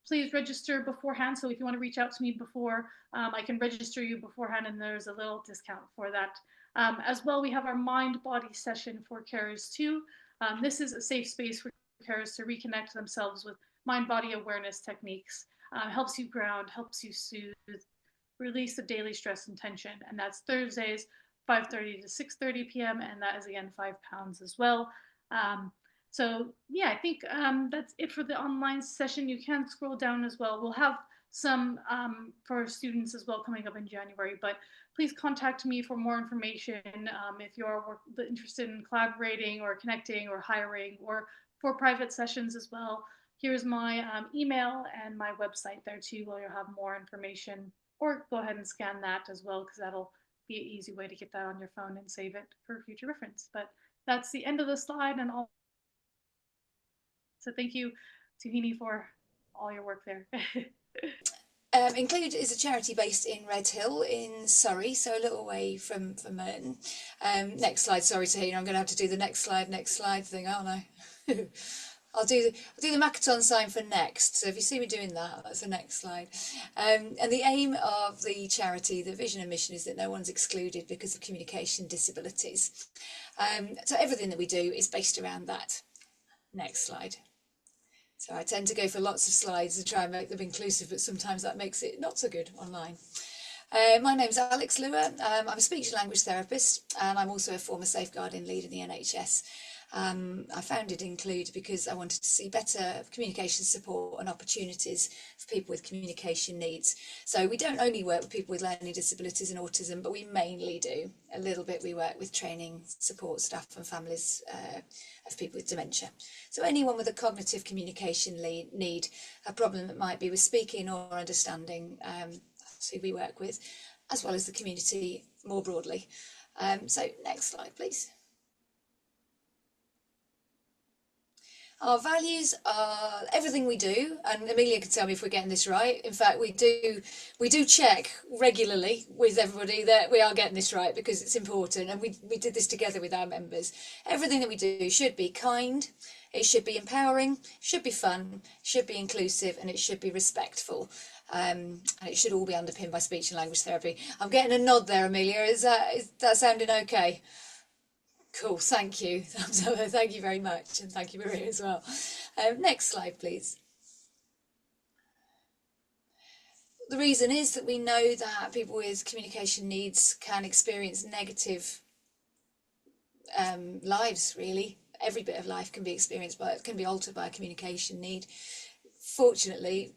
Speaker 6: please register beforehand. So if you want to reach out to me before, I can register you beforehand, and there's a little discount for that. As well, we have our mind-body session for carers too. This is a safe space for carers to reconnect themselves with mind-body awareness techniques. Helps you ground, helps you soothe, release the daily stress and tension. And that's Thursdays, 5:30 to 6:30 p.m. And that is again £5 as well. So yeah, I think that's it for the online session. You can scroll down as well. We'll have some for students as well coming up in January, but please contact me for more information if you're interested in collaborating or connecting or hiring, or for private sessions as well. Here's my email and my website there too, where you'll have more information, or go ahead and scan that as well, because that'll be an easy way to get that on your phone and save it for future reference. But that's the end of the slide, and all. So thank you, Tuhini, for all your work there.
Speaker 7: Include is a charity based in Redhill in Surrey, so a little way from Merton. Next slide, sorry Tahina, I'm going to have to do the next slide thing, aren't I? I'll do the Makaton sign for next. So if you see me doing that, that's the next slide. And the aim of the charity, the vision and mission, is that no one's excluded because of communication disabilities. So everything that we do is based around that. Next slide. So I tend to go for lots of slides to try and make them inclusive, but sometimes that makes it not so good online. My name's Alex Lua. I'm a speech and language therapist, and I'm also a former safeguarding lead in the NHS. I founded Include because I wanted to see better communication support and opportunities for people with communication needs. So we don't only work with people with learning disabilities and autism, but we mainly do. A little bit we work with training, support staff and families of people with dementia. So anyone with a cognitive communication need, a problem that might be with speaking or understanding, that's who we work with, as well as the community more broadly. So next slide, please. Our values are everything we do, and Amelia can tell me if we're getting this right. In fact, we do check regularly with everybody that we are getting this right, because it's important, and we did this together with our members. Everything that we do should be kind, it should be empowering, should be fun, should be inclusive, and it should be respectful. And it should all be underpinned by speech and language therapy. I'm getting a nod there, Amelia. Is that sounding okay? Cool, thank you. Thank you very much, and thank you, Maria, as well. Next slide, please. The reason is that we know that people with communication needs can experience negative lives, really. Every bit of life can be altered by a communication need. Fortunately,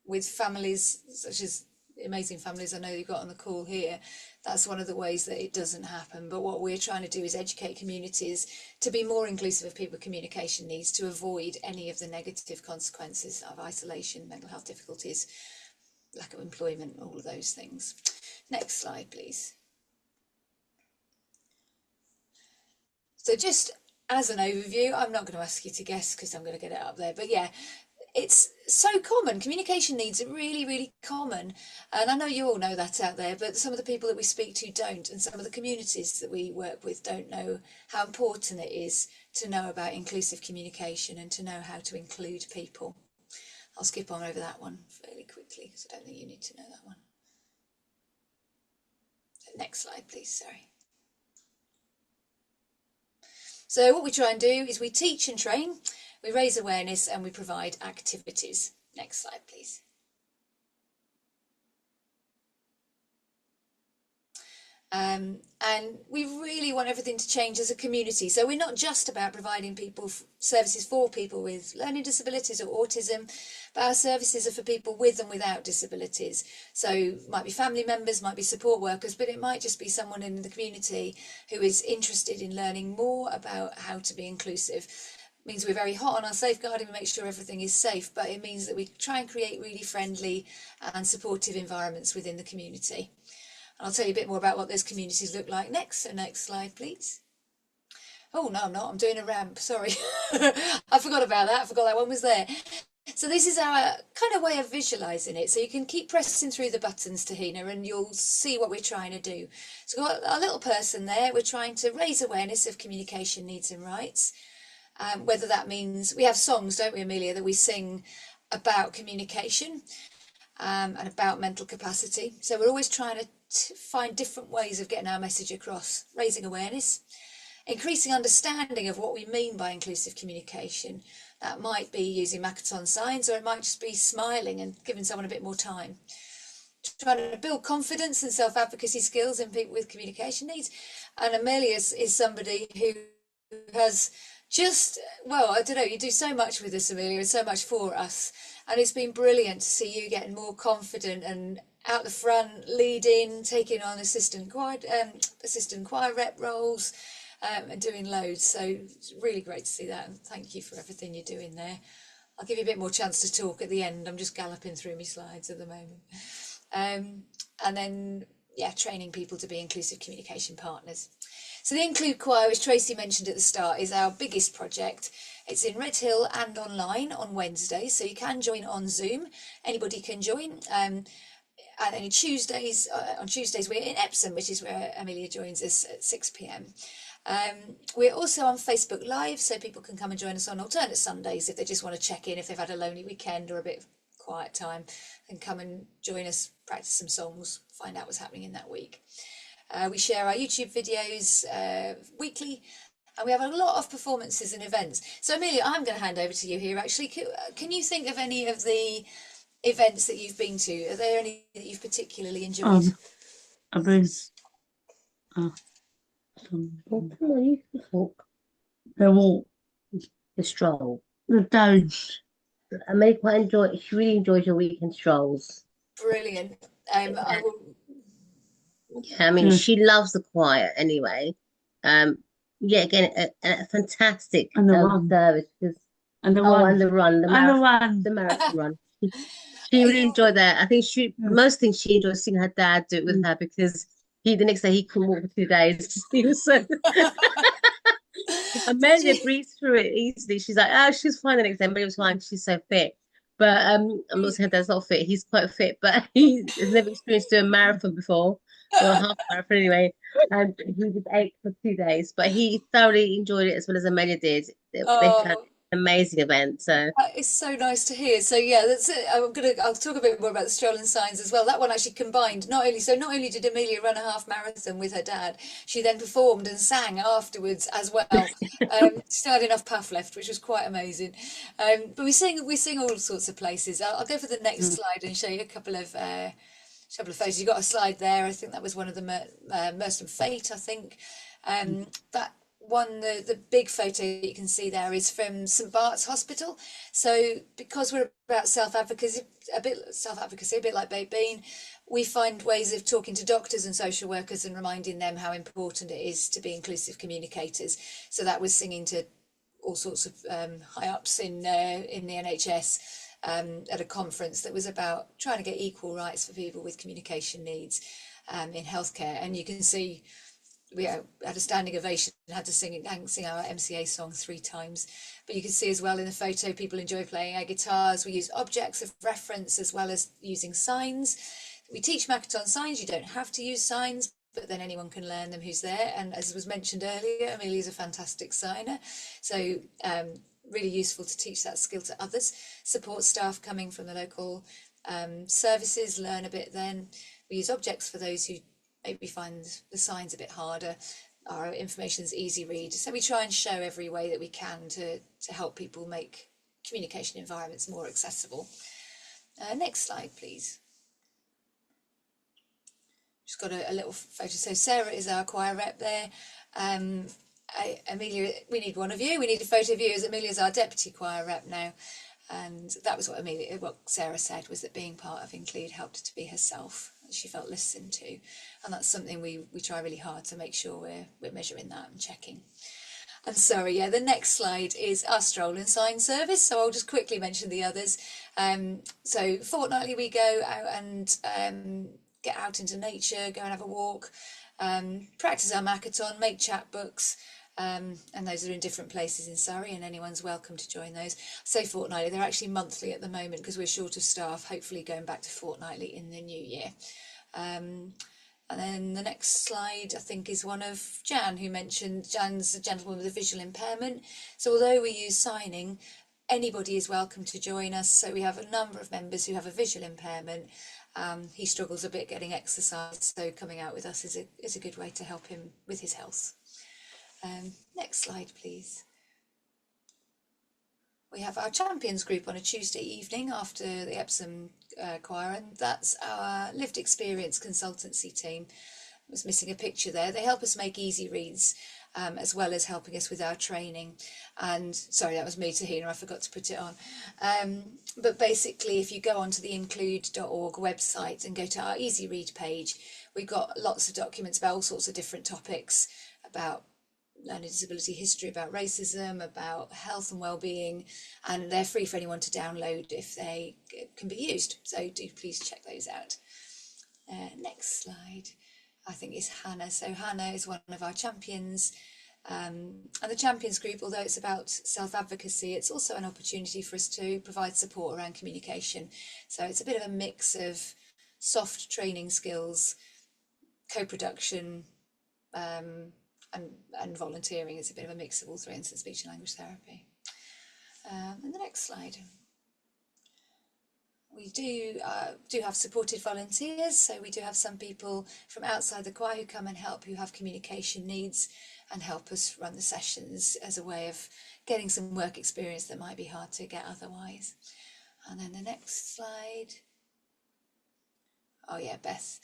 Speaker 7: with families such as amazing families I know you've got on the call here, that's one of the ways that it doesn't happen. But what we're trying to do is educate communities to be more inclusive of people with communication needs, to avoid any of the negative consequences of isolation, mental health difficulties, lack of employment, all of those things. Next slide, please. So just as an overview, I'm not going to ask you to guess because I'm going to get it up there, but yeah, it's so common. Communication needs are really, really common. And I know you all know that out there, but some of the people that we speak to don't, and some of the communities that we work with don't know how important it is to know about inclusive communication and to know how to include people. I'll skip on over that one fairly quickly because I don't think you need to know that one. Next slide, please, sorry. So what we try and do is we teach and train, we raise awareness, and we provide activities. Next slide, please. And we really want everything to change as a community. So we're not just about providing people services for people with learning disabilities or autism, but our services are for people with and without disabilities. So might be family members, might be support workers, but it might just be someone in the community who is interested in learning more about how to be inclusive. It means we're very hot on our safeguarding, we make sure everything is safe, but it means that we try and create really friendly and supportive environments within the community. I'll tell you a bit more about what those communities look like next. So next slide, please. Oh, no, I'm not. I'm doing a ramp. Sorry. I forgot about that. I forgot that one was there. So this is our kind of way of visualising it. So you can keep pressing through the buttons, Tahina, and you'll see what we're trying to do. So we've got our little person there. We're trying to raise awareness of communication needs and rights. Whether that means we have songs, don't we, Amelia, that we sing about communication and about mental capacity. So we're always trying to find different ways of getting our message across, raising awareness, increasing understanding of what we mean by inclusive communication. That might be using Makaton signs, or it might just be smiling and giving someone a bit more time. Trying to build confidence and self-advocacy skills in people with communication needs. And Amelia is somebody who has just, well, I don't know, you do so much with us, Amelia, and so much for us. And it's been brilliant to see you getting more confident and out the front, leading, taking on assistant choir rep roles, and doing loads. So it's really great to see that. And thank you for everything you're doing there. I'll give you a bit more chance to talk at the end. I'm just galloping through my slides at the moment. And then, yeah, training people to be inclusive communication partners. So the Include Choir, which Tracy mentioned at the start, is our biggest project. It's in Redhill and online on Wednesdays, so you can join on Zoom. Anybody can join. And then on Tuesdays we're in Epsom, which is where Amelia joins us at 6 p.m. We're also on Facebook Live, so people can come and join us on alternate Sundays if they just want to check in, if they've had a lonely weekend or a bit of quiet time, and come and join us, practice some songs, find out what's happening in that week. We share our YouTube videos weekly, and we have a lot of performances and events. So Amelia, I'm going to hand over to you here actually. Can you think of any of the events that you've been to? Are there any that you've particularly enjoyed?
Speaker 8: I've been
Speaker 3: Oh, come on, you can talk.
Speaker 8: The walk,
Speaker 3: The stroll.
Speaker 8: the dose.
Speaker 3: Amelia quite enjoy. She really enjoys your weekend strolls.
Speaker 7: Brilliant. I will.
Speaker 3: Yeah, I mean,
Speaker 8: Yeah.
Speaker 3: she loves the quiet anyway. Um, yeah, again, a fantastic
Speaker 8: And the run.
Speaker 3: service because
Speaker 8: And the
Speaker 3: oh,
Speaker 8: run.
Speaker 3: and the run,
Speaker 8: And the run.
Speaker 3: the marathon run. She really enjoyed that. I think
Speaker 8: Yeah.
Speaker 3: most things she enjoyed seeing her dad do it with her because the next day he couldn't walk for 2 days. He was so
Speaker 7: Did
Speaker 3: Amelia
Speaker 7: you?
Speaker 3: breezed through it easily. She's like, oh, she's fine the next day. But it was fine. She's so fit. But I'm not saying that's not fit. He's quite fit, but he has never experienced doing a marathon before, or a half marathon anyway. And he just ate for 2 days, but he thoroughly enjoyed it as well as Amelia did. They had
Speaker 7: Oh,
Speaker 3: an amazing event. So
Speaker 7: that is so nice to hear. So yeah, that's it. I'll talk a bit more about the strolling signs as well. That one actually combined not only did Amelia run a half marathon with her dad, she then performed and sang afterwards as well. She still had enough puff left, which was quite amazing. But we sing all sorts of places. I'll go for the next
Speaker 8: Mm.
Speaker 7: slide and show you a couple of photos. You got a slide there. I think that was one of the Merstham Fete, I think. That one, the big photo you can see there is from St Bart's Hospital. So because we're about self-advocacy, a bit like Babe Bean, we find ways of talking to doctors and social workers and reminding them how important it is to be inclusive communicators. So that was singing to all sorts of high ups in the NHS at a conference that was about trying to get equal rights for people with communication needs in healthcare. And you can see we had a standing ovation and had to sing our MCA song 3 times. But you can see as well in the photo, people enjoy playing our guitars. We use objects of reference as well as using signs. We teach Makaton signs. You don't have to use signs, but then anyone can learn them who's there. And as was mentioned earlier, Amelia's a fantastic signer. So really useful to teach that skill to others. Support staff coming from the local services learn a bit then. We use objects for those who maybe find the signs a bit harder. Our information's easy read. So we try and show every way that we can to help people make communication environments more accessible. Next slide, please. Just got a little photo. So Sarah is our choir rep there. Amelia, we need one of you. We need a photo of you as Amelia's our deputy choir rep now. And that was what Sarah said, was that being part of Include helped her to be herself. She felt listened to. And that's something we try really hard to make sure we're measuring that and checking. And sorry, yeah, the next slide is our stroll and sign service. So I'll just quickly mention the others. So fortnightly we go out and get out into nature, go and have a walk, practice our Makaton, make chapbooks, and those are in different places in Surrey, and anyone's welcome to join those. Say fortnightly, they're actually monthly at the moment because we're short of staff, hopefully going back to fortnightly in the new year. And then the next slide, I think, is one of Jan, who mentioned Jan's a gentleman with a visual impairment. So although we use signing, anybody is welcome to join us. So we have a number of members who have a visual impairment. He struggles a bit getting exercise, so coming out with us is a good way to help him with his health. Next slide, please. We have our champions group on a Tuesday evening after the Epsom choir, and that's our lived experience consultancy team. I was missing a picture there. They help us make easy reads, as well as helping us with our training. And sorry, that was me, Tahina, I forgot to put it on. But basically, if you go onto the include.org website and go to our easy read page, we've got lots of documents about all sorts of different topics, about learning disability history, about racism, about health and well-being, and they're free for anyone to download if they can be used. So do please check those out. Next slide, I think, is Hannah. So Hannah is one of our champions. And the champions group, although it's about self-advocacy, it's also an opportunity for us to provide support around communication. So it's a bit of a mix of soft training skills, co-production, and volunteering. Is a bit of a mix of all three, and speech and language therapy. And the next slide. We do have supported volunteers, so we do have some people from outside the choir who come and help, who have communication needs, and help us run the sessions as a way of getting some work experience that might be hard to get otherwise. And then the next slide. Oh yeah, Beth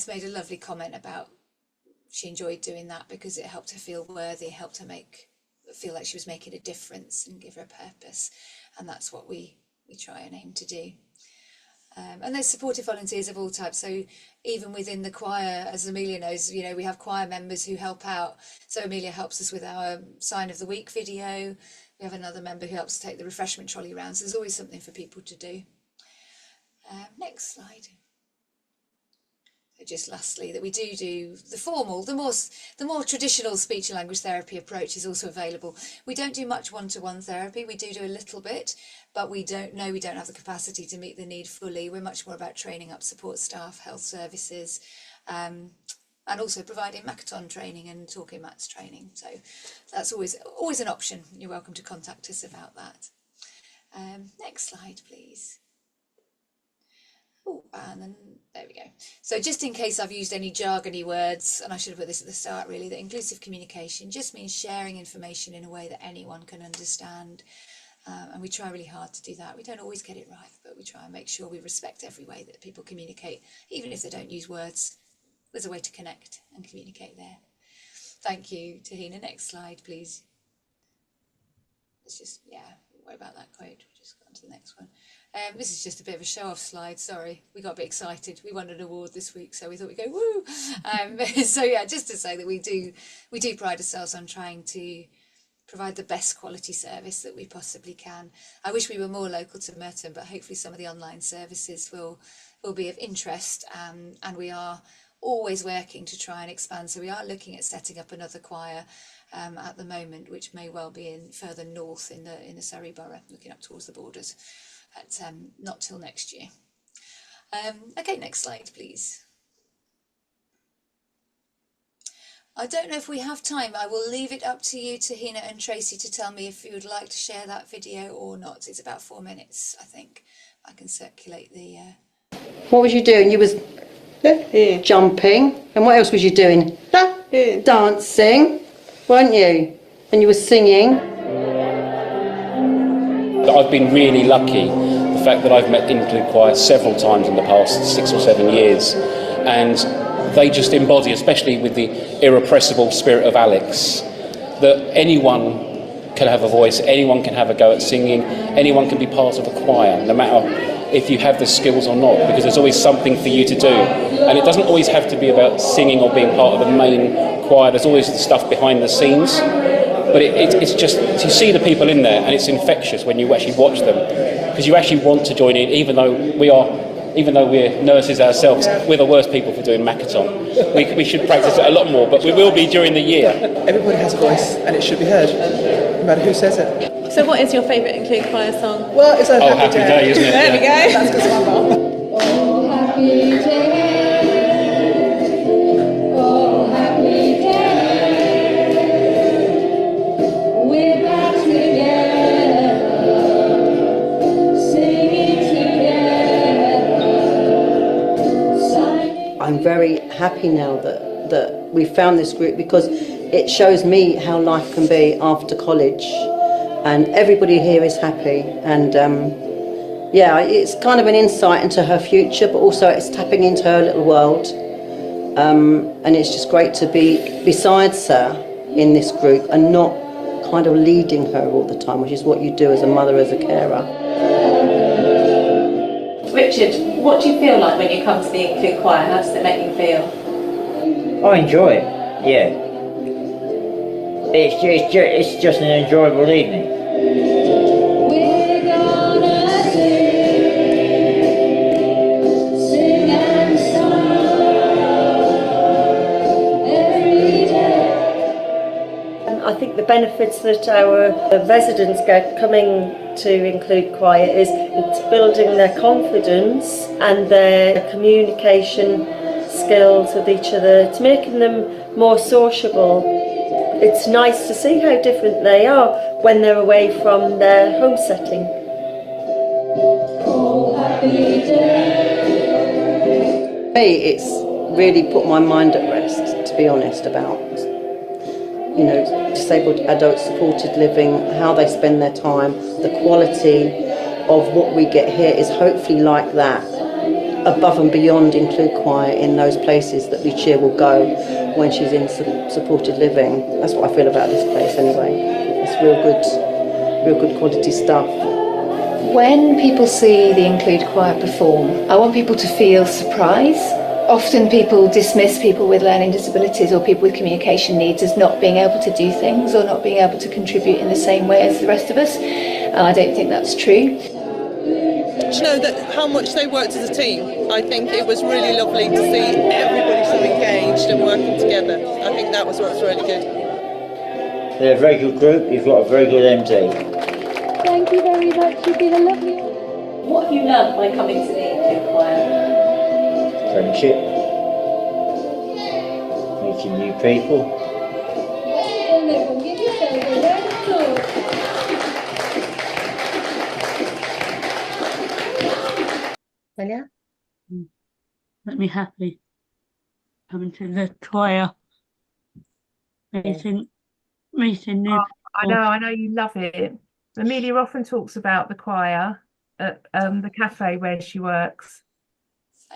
Speaker 7: made a lovely comment about she enjoyed doing that because it helped her feel worthy, helped her make feel like she was making a difference and give her a purpose. And that's what we try and aim to do. And there's supportive volunteers of all types. So even within the choir, as Amelia knows, you know, we have choir members who help out. So Amelia helps us with our Sign of the Week video. We have another member who helps take the refreshment trolley around. So there's always something for people to do. Next slide. Just lastly, that we do the formal, the more traditional speech and language therapy approach is also available. We don't do much one-to-one therapy. We do a little bit, but we don't have the capacity to meet the need fully. We're much more about training up support staff, health services, and also providing Makaton training and talking mats training. So that's always an option. You're welcome to contact us about that. Next slide, please. Oh, and then there we go. So just in case I've used any jargony words, and I should have put this at the start really, that inclusive communication just means sharing information in a way that anyone can understand. And we try really hard to do that. We don't always get it right, but we try and make sure we respect every way that people communicate, even if they don't use words. There's a way to connect and communicate there. Thank you, Tahina. Next slide, please. Let's just, worry about that quote. We'll just go on to the next one. This is just a bit of a show-off slide. Sorry, we got a bit excited. We won an award this week, so we thought we'd go woo. So yeah, just to say that we do pride ourselves on trying to provide the best quality service that we possibly can. I wish we were more local to Merton, but hopefully some of the online services will be of interest. And we are always working to try and expand. So we are looking at setting up another choir at the moment, which may well be in further north in the Surrey borough, looking up towards the borders. But not till next year. Okay, next slide, please. I don't know if we have time. I will leave it up to you, Tahina and Tracy, to tell me if you would like to share that video or not. It's about 4 minutes, I think. I can circulate the...
Speaker 9: What was you doing? You was jumping. And what else was you doing? Dancing, weren't you? And you were singing.
Speaker 10: I've been really lucky, the fact that I've met Include Choir several times in the past 6 or 7 years, and they just embody, especially with the irrepressible spirit of Alex, that anyone can have a voice, anyone can have a go at singing, anyone can be part of a choir, no matter if you have the skills or not, because there's always something for you to do. And it doesn't always have to be about singing or being part of the main choir. There's always the stuff behind the scenes. But it's just, you see the people in there, and it's infectious when you actually watch them, because you actually want to join in, even though we're nurses ourselves, we're the worst people for doing Makaton. We should practice it a lot more, but we will be during the year.
Speaker 11: Everybody has a voice, and it should be heard, no matter who says it.
Speaker 12: So what is your favourite Include Choir song?
Speaker 11: Well, it's
Speaker 10: Oh, Happy Day, isn't it?
Speaker 12: There we go.
Speaker 11: That's because I'm wrong.
Speaker 13: Oh, happy day. Oh, happy day. We're back together, singing together.
Speaker 9: I'm very happy now that we found this group, because it shows me how life can be after college, and everybody here is happy, and it's kind of an insight into her future, but also it's tapping into her little world, and it's just great to be besides her in this group and not kind of leading her all the time, which is what you do as a mother, as a carer.
Speaker 12: Richard, what do you feel like when you come to the Include Choir? How does it make you feel?
Speaker 14: I enjoy it, yeah. It's just an enjoyable evening.
Speaker 13: We're gonna sing and song every day.
Speaker 15: I think the benefits that our residents get coming to Include Choir is it's building their confidence and their communication skills with each other. It's making them more sociable. It's nice to see how different they are when they're away from their home setting.
Speaker 13: Oh, happy day.
Speaker 9: For me, it's really put my mind at rest, to be honest, about disabled adult supported living, how they spend their time. The quality of what we get here is hopefully like that, above and beyond Include Choir in those places that Lucia will go when she's in supported living. That's what I feel about this place anyway. real good quality stuff.
Speaker 7: When people see the Include Choir perform, I want people to feel surprise. Often people dismiss people with learning disabilities or people with communication needs as not being able to do things or not being able to contribute in the same way as the rest of us. I don't think that's true.
Speaker 16: You know that how much they worked as a team. I think it was really lovely to see everybody so engaged and working together. I think that was what's really good.
Speaker 14: They're a very good group. You've got a very good MD.
Speaker 13: Thank you very much. You've been a lovely.
Speaker 12: What have you learnt by coming to the Include Choir?
Speaker 14: Friendship. Meeting new people.
Speaker 13: Everyone, give yourself a round of applause.
Speaker 3: Amelia?
Speaker 8: Make me happy. Coming to the choir. Meeting new
Speaker 2: I know you love it. Amelia often talks about the choir at the cafe where she works.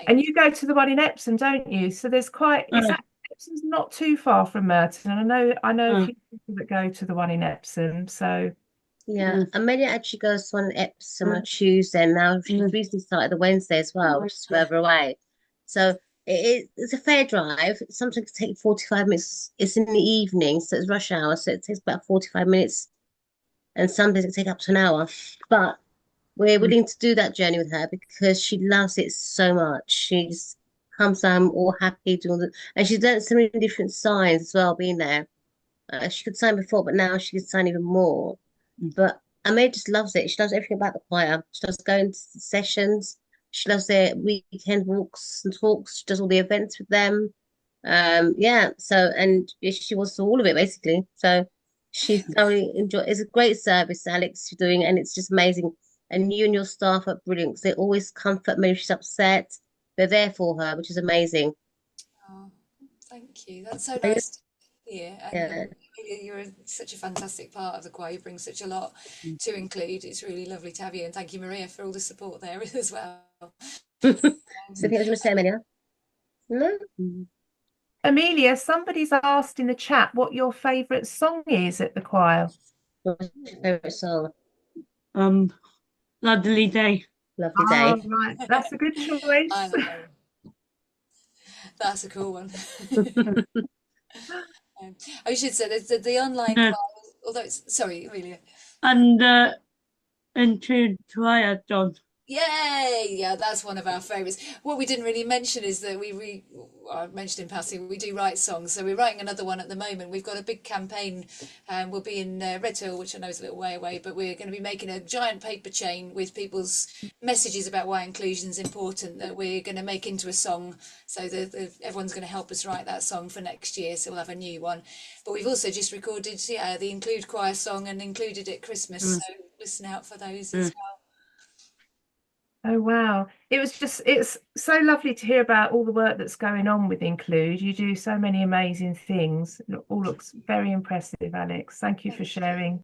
Speaker 2: And you go to the one in Epsom, don't you? So there's Epsom's not too far from Merton. And I know a few people that go to the one in Epsom. So
Speaker 3: yeah, Amelia actually goes to one in Epsom on Tuesday, and now she's recently started the Wednesday as well, which is further away. So it's a fair drive. Sometimes it can take 45 minutes. It's in the evening, so it's rush hour, so it takes about 45 minutes. And some days it can take up to an hour. But we're willing to do that journey with her because she loves it so much. She's comes home all happy doing and she's learned so many different signs as well being there. She could sign before, but now she can sign even more. But Amir just loves it. She loves everything about the choir. She loves going to sessions. She loves their weekend walks and talks. She does all the events with them. Yeah. So and she wants to do all of it basically. So she thoroughly enjoy. It's a great service, Alex, you're doing, and it's just amazing. And you and your staff are brilliant because they always comfort me if she's upset. They're there for her, which is amazing.
Speaker 7: Oh, thank you. That's so nice to hear.
Speaker 3: Yeah.
Speaker 7: And you're such a fantastic part of the choir. You bring such a lot to Include. It's really lovely to have you. And thank you, Maria, for all the support there as well.
Speaker 3: So I think I was going to say, Amelia. No?
Speaker 2: Amelia, somebody's asked in the chat what your favourite song is at the choir.
Speaker 3: What's your favourite song?
Speaker 8: Lovely Day.
Speaker 3: Lovely Day.
Speaker 2: Oh, right. That's a good choice.
Speaker 7: I know. That's a cool one. I should say the online choir, although it's sorry, Amelia.
Speaker 8: And Include Choir, John.
Speaker 7: Yay! Yeah, that's one of our favourites. What we didn't really mention is that I mentioned in passing, we do write songs. So we're writing another one at the moment. We've got a big campaign. We'll be in Redhill, which I know is a little way away, but we're going to be making a giant paper chain with people's messages about why inclusion is important that we're going to make into a song. So everyone's going to help us write that song for next year. So we'll have a new one. But we've also just recorded the Include Choir song and included it at Christmas. So listen out for those as well.
Speaker 2: Oh wow. It's so lovely to hear about all the work that's going on with Include. You do so many amazing things. It all looks very impressive, Alex. Thank you for sharing.